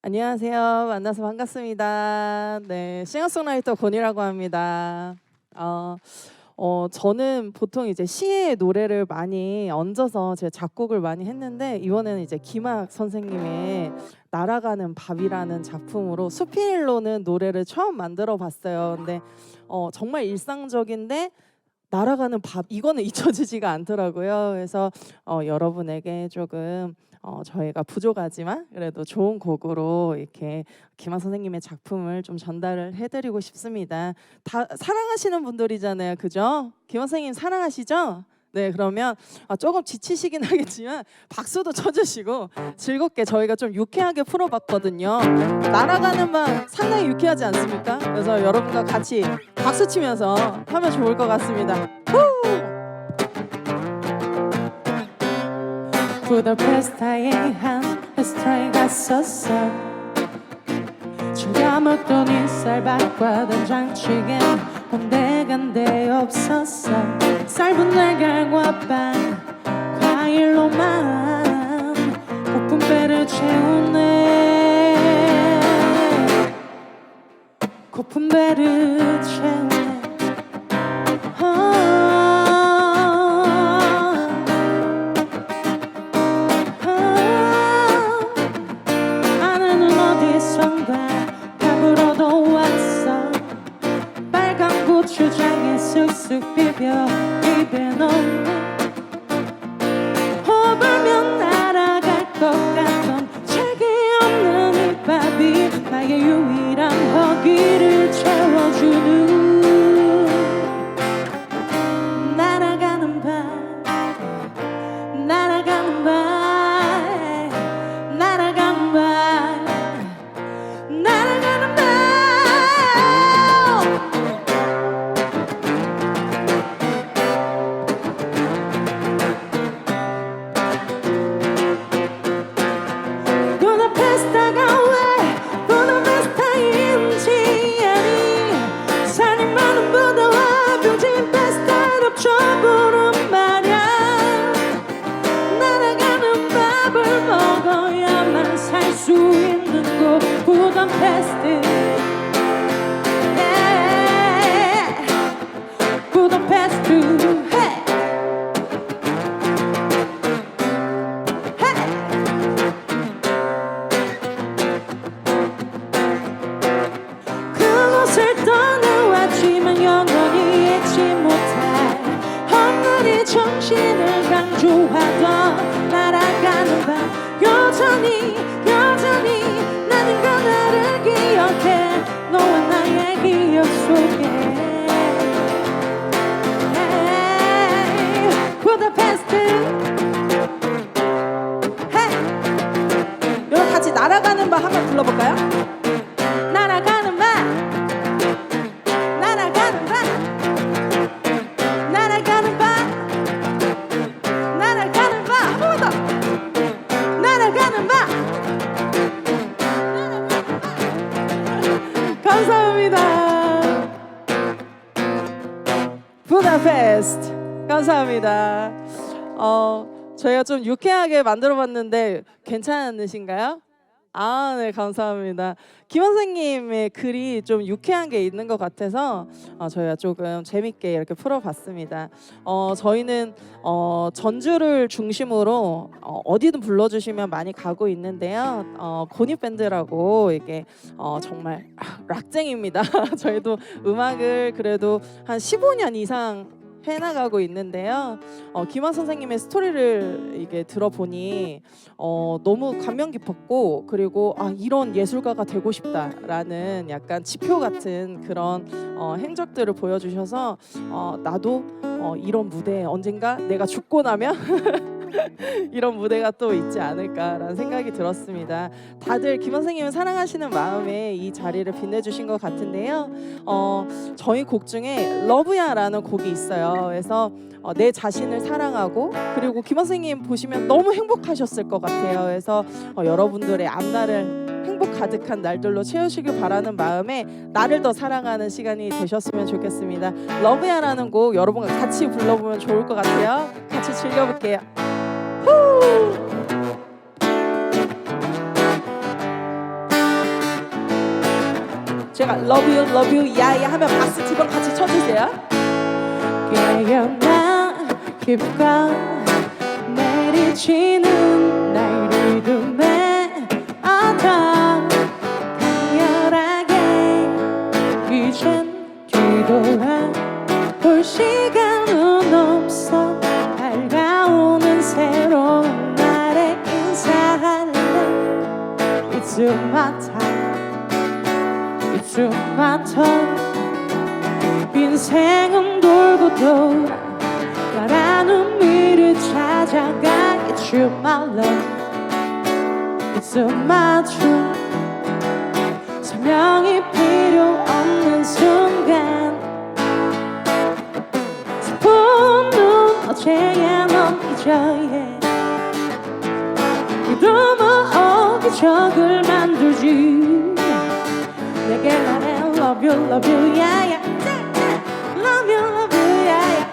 Speaker 6: 안녕하세요. 만나서 반갑습니다. 네, 싱어송라이터 권이라고 합니다. 저는 보통 이제 시의 노래를 많이 얹어서 제 작곡을 많이 했는데 이번에는 이제 김학 선생님의 날아가는 밥이라는 작품으로 수필로는 노래를 처음 만들어 봤어요. 근데 정말 일상적인데 날아가는 밥 이거는 잊혀지지가 않더라고요. 그래서 여러분에게 조금 저희가 부족하지만 그래도 좋은 곡으로 이렇게 김학 선생님의 작품을 좀 전달을 해드리고 싶습니다. 다 사랑하시는 분들이잖아요, 그죠? 김학 선생님 사랑하시죠? 네, 그러면 조금 지치시긴 하겠지만 박수도 쳐주시고 즐겁게 저희가 좀 유쾌하게 풀어봤거든요. 날아가는 밥 상당히 유쾌하지 않습니까? 그래서 여러분과 같이 박수 치면서 하면 좋을 것 같습니다.
Speaker 7: 부다페스타의 한
Speaker 6: 레스토랑에 갔었어. 즐겨 먹던 이 쌀밥과 된장찌개 온데간데 없었어. 삶은 달걀과 빵 과일로만 고픈 배를 채우네. 고픈 배를 채우네. 아내는 어디선가 밥으로도 왔어. 빨간 고추장에 쓱쓱 비벼 입에 넣네. 호불면 날아갈 것 같던 책이 없는 이 밥이 나의 유일한 허기를 채워주는 날아가는 밥, 날아가는 밥, 날아가는 밥, 날아가는 밥. 부다페스트가 왜 부다페스트인지 아니. 살이 많은 부다와 병진 페스트를 덮쳐보는 말야. 날아가는 밥을 먹어야만 살 수 있는 곳 부다페스트. 부다페스트. 그곳을 떠나왔지만 영원히 잊지 못할 헛날이 정신을 강조하던 날아가는 밤. 여전히 나는 그날을 기억해. 너와 나의 기억 속에 부다페스트. 여러분 같이 날아가는 밤 한번 불러볼까요? 날아가는 밤, 날아가는 밤, 날아가는 밤, 날아가는 밤. 한 번만 더. 날아가는 밤. 감사합니다. 부다페스트. 감사합니다. 저희가 좀 유쾌하게 만들어봤는데 괜찮으신가요? 아, 네, 감사합니다. 김 선생님의 글이 좀 유쾌한 게 있는 것 같아서 저희가 조금 재밌게 이렇게 풀어봤습니다. 저희는 전주를 중심으로 어디든 불러주시면 많이 가고 있는데요. 고니밴드라고 이게 정말 락쟁입니다. 저희도 음악을 그래도 한 15년 이상 해나가고 있는데요. 김한 선생님의 스토리를 이게 들어보니 너무 감명 깊었고, 그리고 이런 예술가가 되고 싶다라는 약간 지표 같은 그런 행적들을 보여주셔서 나도 이런 무대에 언젠가 내가 죽고 나면 이런 무대가 또 있지 않을까라는 생각이 들었습니다. 다들 김 선생님을 사랑하시는 마음에 이 자리를 빛내주신 것 같은데요. 저희 곡 중에 러브야라는 곡이 있어요. 그래서 내 자신을 사랑하고, 그리고 김 선생님 보시면 너무 행복하셨을 것 같아요. 그래서 여러분들의 앞날을 행복 가득한 날들로 채우시길 바라는 마음에 나를 더 사랑하는 시간이 되셨으면 좋겠습니다. 러브야라는 곡 여러분과 같이 불러보면 좋을 것 같아요. 같이 즐겨볼게요. 제가 love you 야야 하면 박수 두 번 같이 쳐주세요. 깨어나 깊고 내리치는 날 리듬에 어떤 강렬하게 이젠 뒤돌아볼 시간은 없어. 밝아오는 새로운 날에 인사할래. It's my time, it's my time. 인생은 돌고 돌아 나라는 미를 찾아가. It's my love, it's my truth. 설명이 필요 없는 순간 슬픈 눈 어제의 넌 잊어야 해. 이름은 적을 만들지. 내게 말해 love you love you yeah yeah love you yeah yeah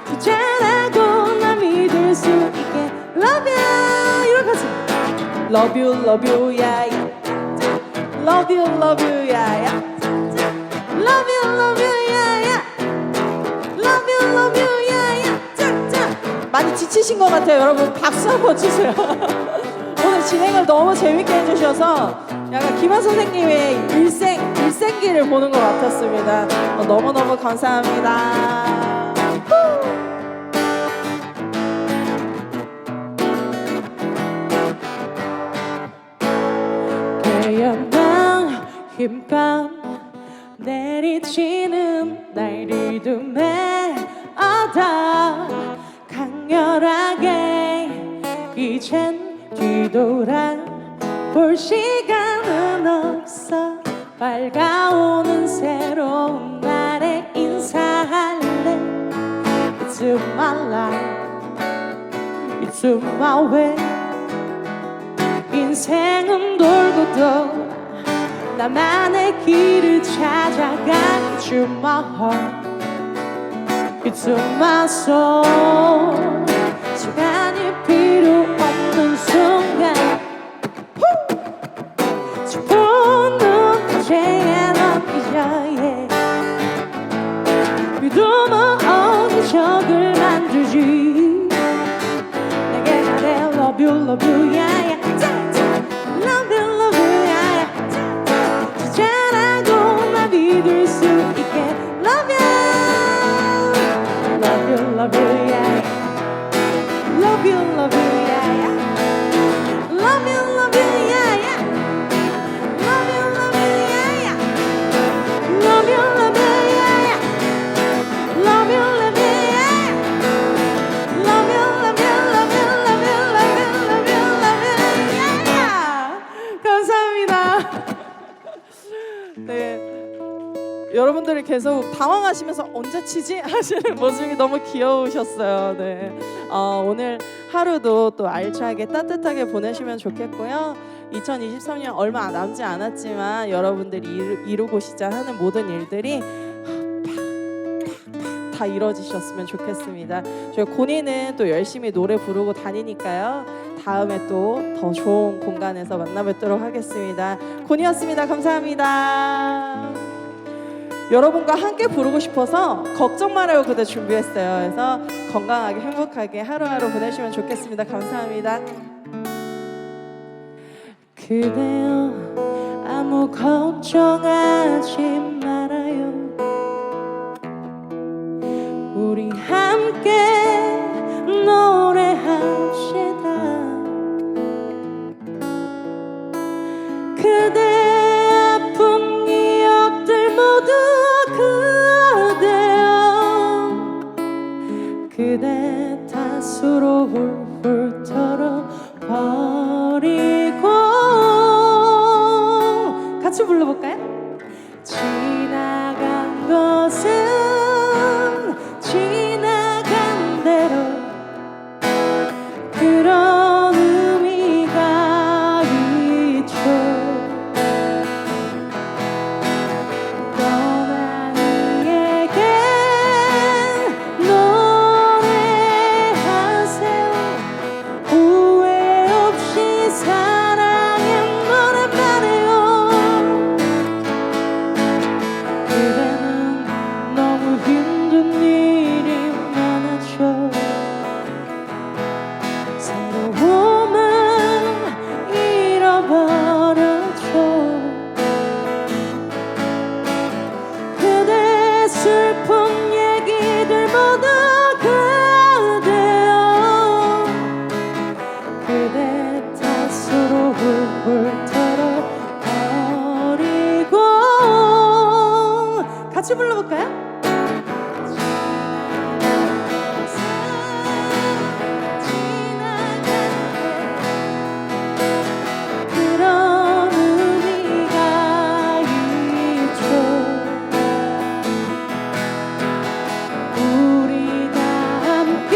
Speaker 6: 부자라고 날 믿을 수 있게 love you 이렇게 하지. love you yeah yeah love you yeah yeah love you yeah yeah love you yeah yeah 짝짝. 많이 지치신 것 같아요. 여러분 박수 한번 주세요. 오늘 진행을 너무 재밌게 해주셔서 약간 김한 선생님의 일생기를 보는 것 같았습니다. 너무너무 감사합니다. 깨어난 힘껏 내리치는 날 리듬에 얻어 강렬하게 이젠 뒤돌아 볼 시간은 없어. 밝아오는 새로운 날에 인사할래. It's my life, it's my way. 인생은 돌고 돌아 나만의 길을 찾아가. It's my heart, it's my soul. 시간이 필요 없는 순간 보는 이제야 넌 잊어야 믿음은 어느 적을 만들지. 내게 말해 love you yeah yeah love you yeah yeah 진짜라고 날 믿을 수 있게 love you yeah yeah love you yeah yeah love you yeah yeah love you yeah yeah love you yeah yeah love you yeah yeah love you yeah yeah 감사합니다. 네. 여러분들이 계속 당황하시면서 언제 치지? 하시는 모습이 너무 귀여우셨어요. 네. 오늘 하루도 또 알차게 따뜻하게 보내시면 좋겠고요. 2023년 얼마 남지 않았지만 여러분들이 이루고자 하는 모든 일들이 다 이루어지셨으면 좋겠습니다. 저희 고니는 또 열심히 노래 부르고 다니니까요. 다음에 또 더 좋은 공간에서 만나뵙도록 하겠습니다. 고니였습니다. 감사합니다. 여러분과 함께 부르고 싶어서 걱정 말아요 그대 준비했어요. 그래서 건강하게 행복하게 하루하루 보내시면 좋겠습니다. 감사합니다. 그대여 아무 걱정하지 말아요. 우리 함께 노래합시다. 그대 아픈 기억들 모두 그대여 그대 탓으로 훌훌 털어버리고 같이 불러볼까요? 지나간 것은 지나간 대로 그런 의미가 있죠. 떠난 이에게 노래하세요. 후회 없이 사랑해 노래만해요. 그대는 너무 힘든 일이 많았죠. 새로움은 잃어버렸죠. 그대 슬픈 얘기들 모두 그대여 그대 탓으로 훌훌 털어버리고 같이 불러볼까요? 그런 의미가 있죠. 우리 다 함께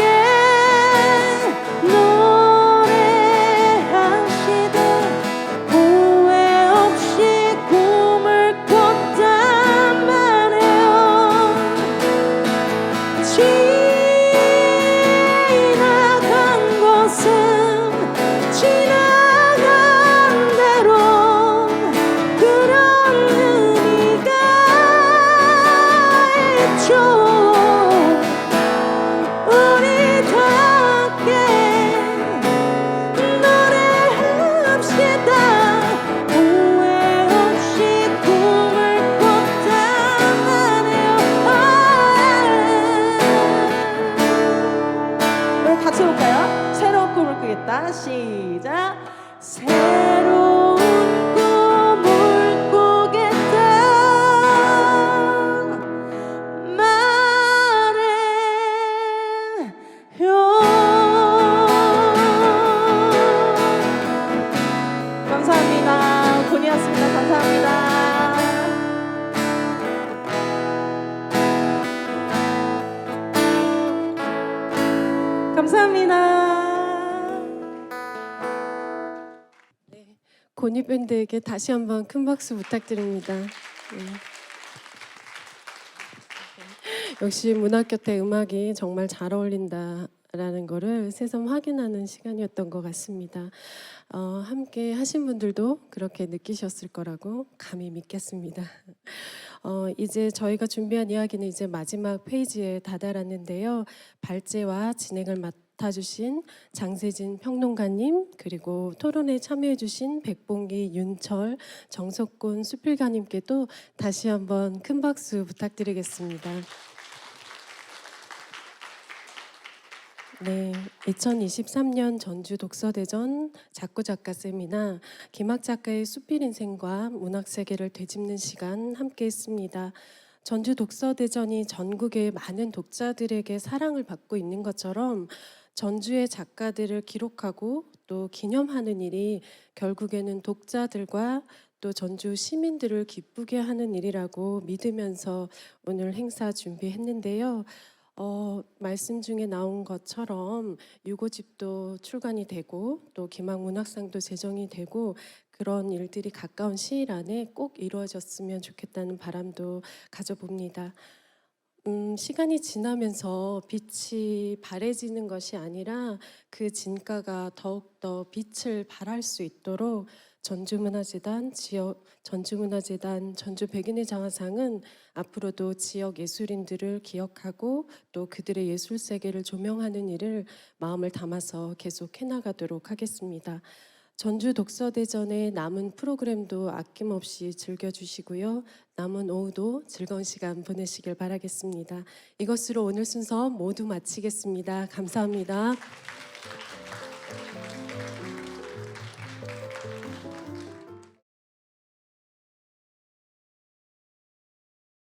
Speaker 6: 노래합시다. 감사합니다.
Speaker 1: 고니 밴드에게 다시 한번 큰 박수 부탁드립니다. 네. 역시 문학곁에 음악이 정말 잘 어울린다라는 거를 새삼 확인하는 시간이었던 것 같습니다. 함께 하신 분들도 그렇게 느끼셨을 거라고 감히 믿겠습니다. 이제 저희가 준비한 이야기는 이제 마지막 페이지에 다다랐는데요. 발제와 진행을 맡아주신 장세진 평론가님, 그리고 토론에 참여해주신 백봉기, 윤철, 정석곤 수필가님께도 다시 한번 큰 박수 부탁드리겠습니다. 네, 2023년 전주 독서대전 작고작가 세미나 김학 작가의 수필 인생과 문학 세계를 되짚는 시간 함께했습니다. 전주 독서대전이 전국의 많은 독자들에게 사랑을 받고 있는 것처럼 전주의 작가들을 기록하고 또 기념하는 일이 결국에는 독자들과 또 전주 시민들을 기쁘게 하는 일이라고 믿으면서 오늘 행사 준비했는데요. 말씀 중에 나온 것처럼 유고집도 출간이 되고 또 기막문학상도 제정이 되고 그런 일들이 가까운 시일 안에 꼭 이루어졌으면 좋겠다는 바람도 가져봅니다. 시간이 지나면서 빛이 바래지는 것이 아니라 그 진가가 더욱더 빛을 발할 수 있도록 전주문화재단, 전주 백인의 장화상은 앞으로도 지역 예술인들을 기억하고 또 그들의 예술 세계를 조명하는 일을 마음을 담아서 계속 해나가도록 하겠습니다. 전주 독서대전의 남은 프로그램도 아낌없이 즐겨주시고요. 남은 오후도 즐거운 시간 보내시길 바라겠습니다. 이것으로 오늘 순서 모두 마치겠습니다. 감사합니다.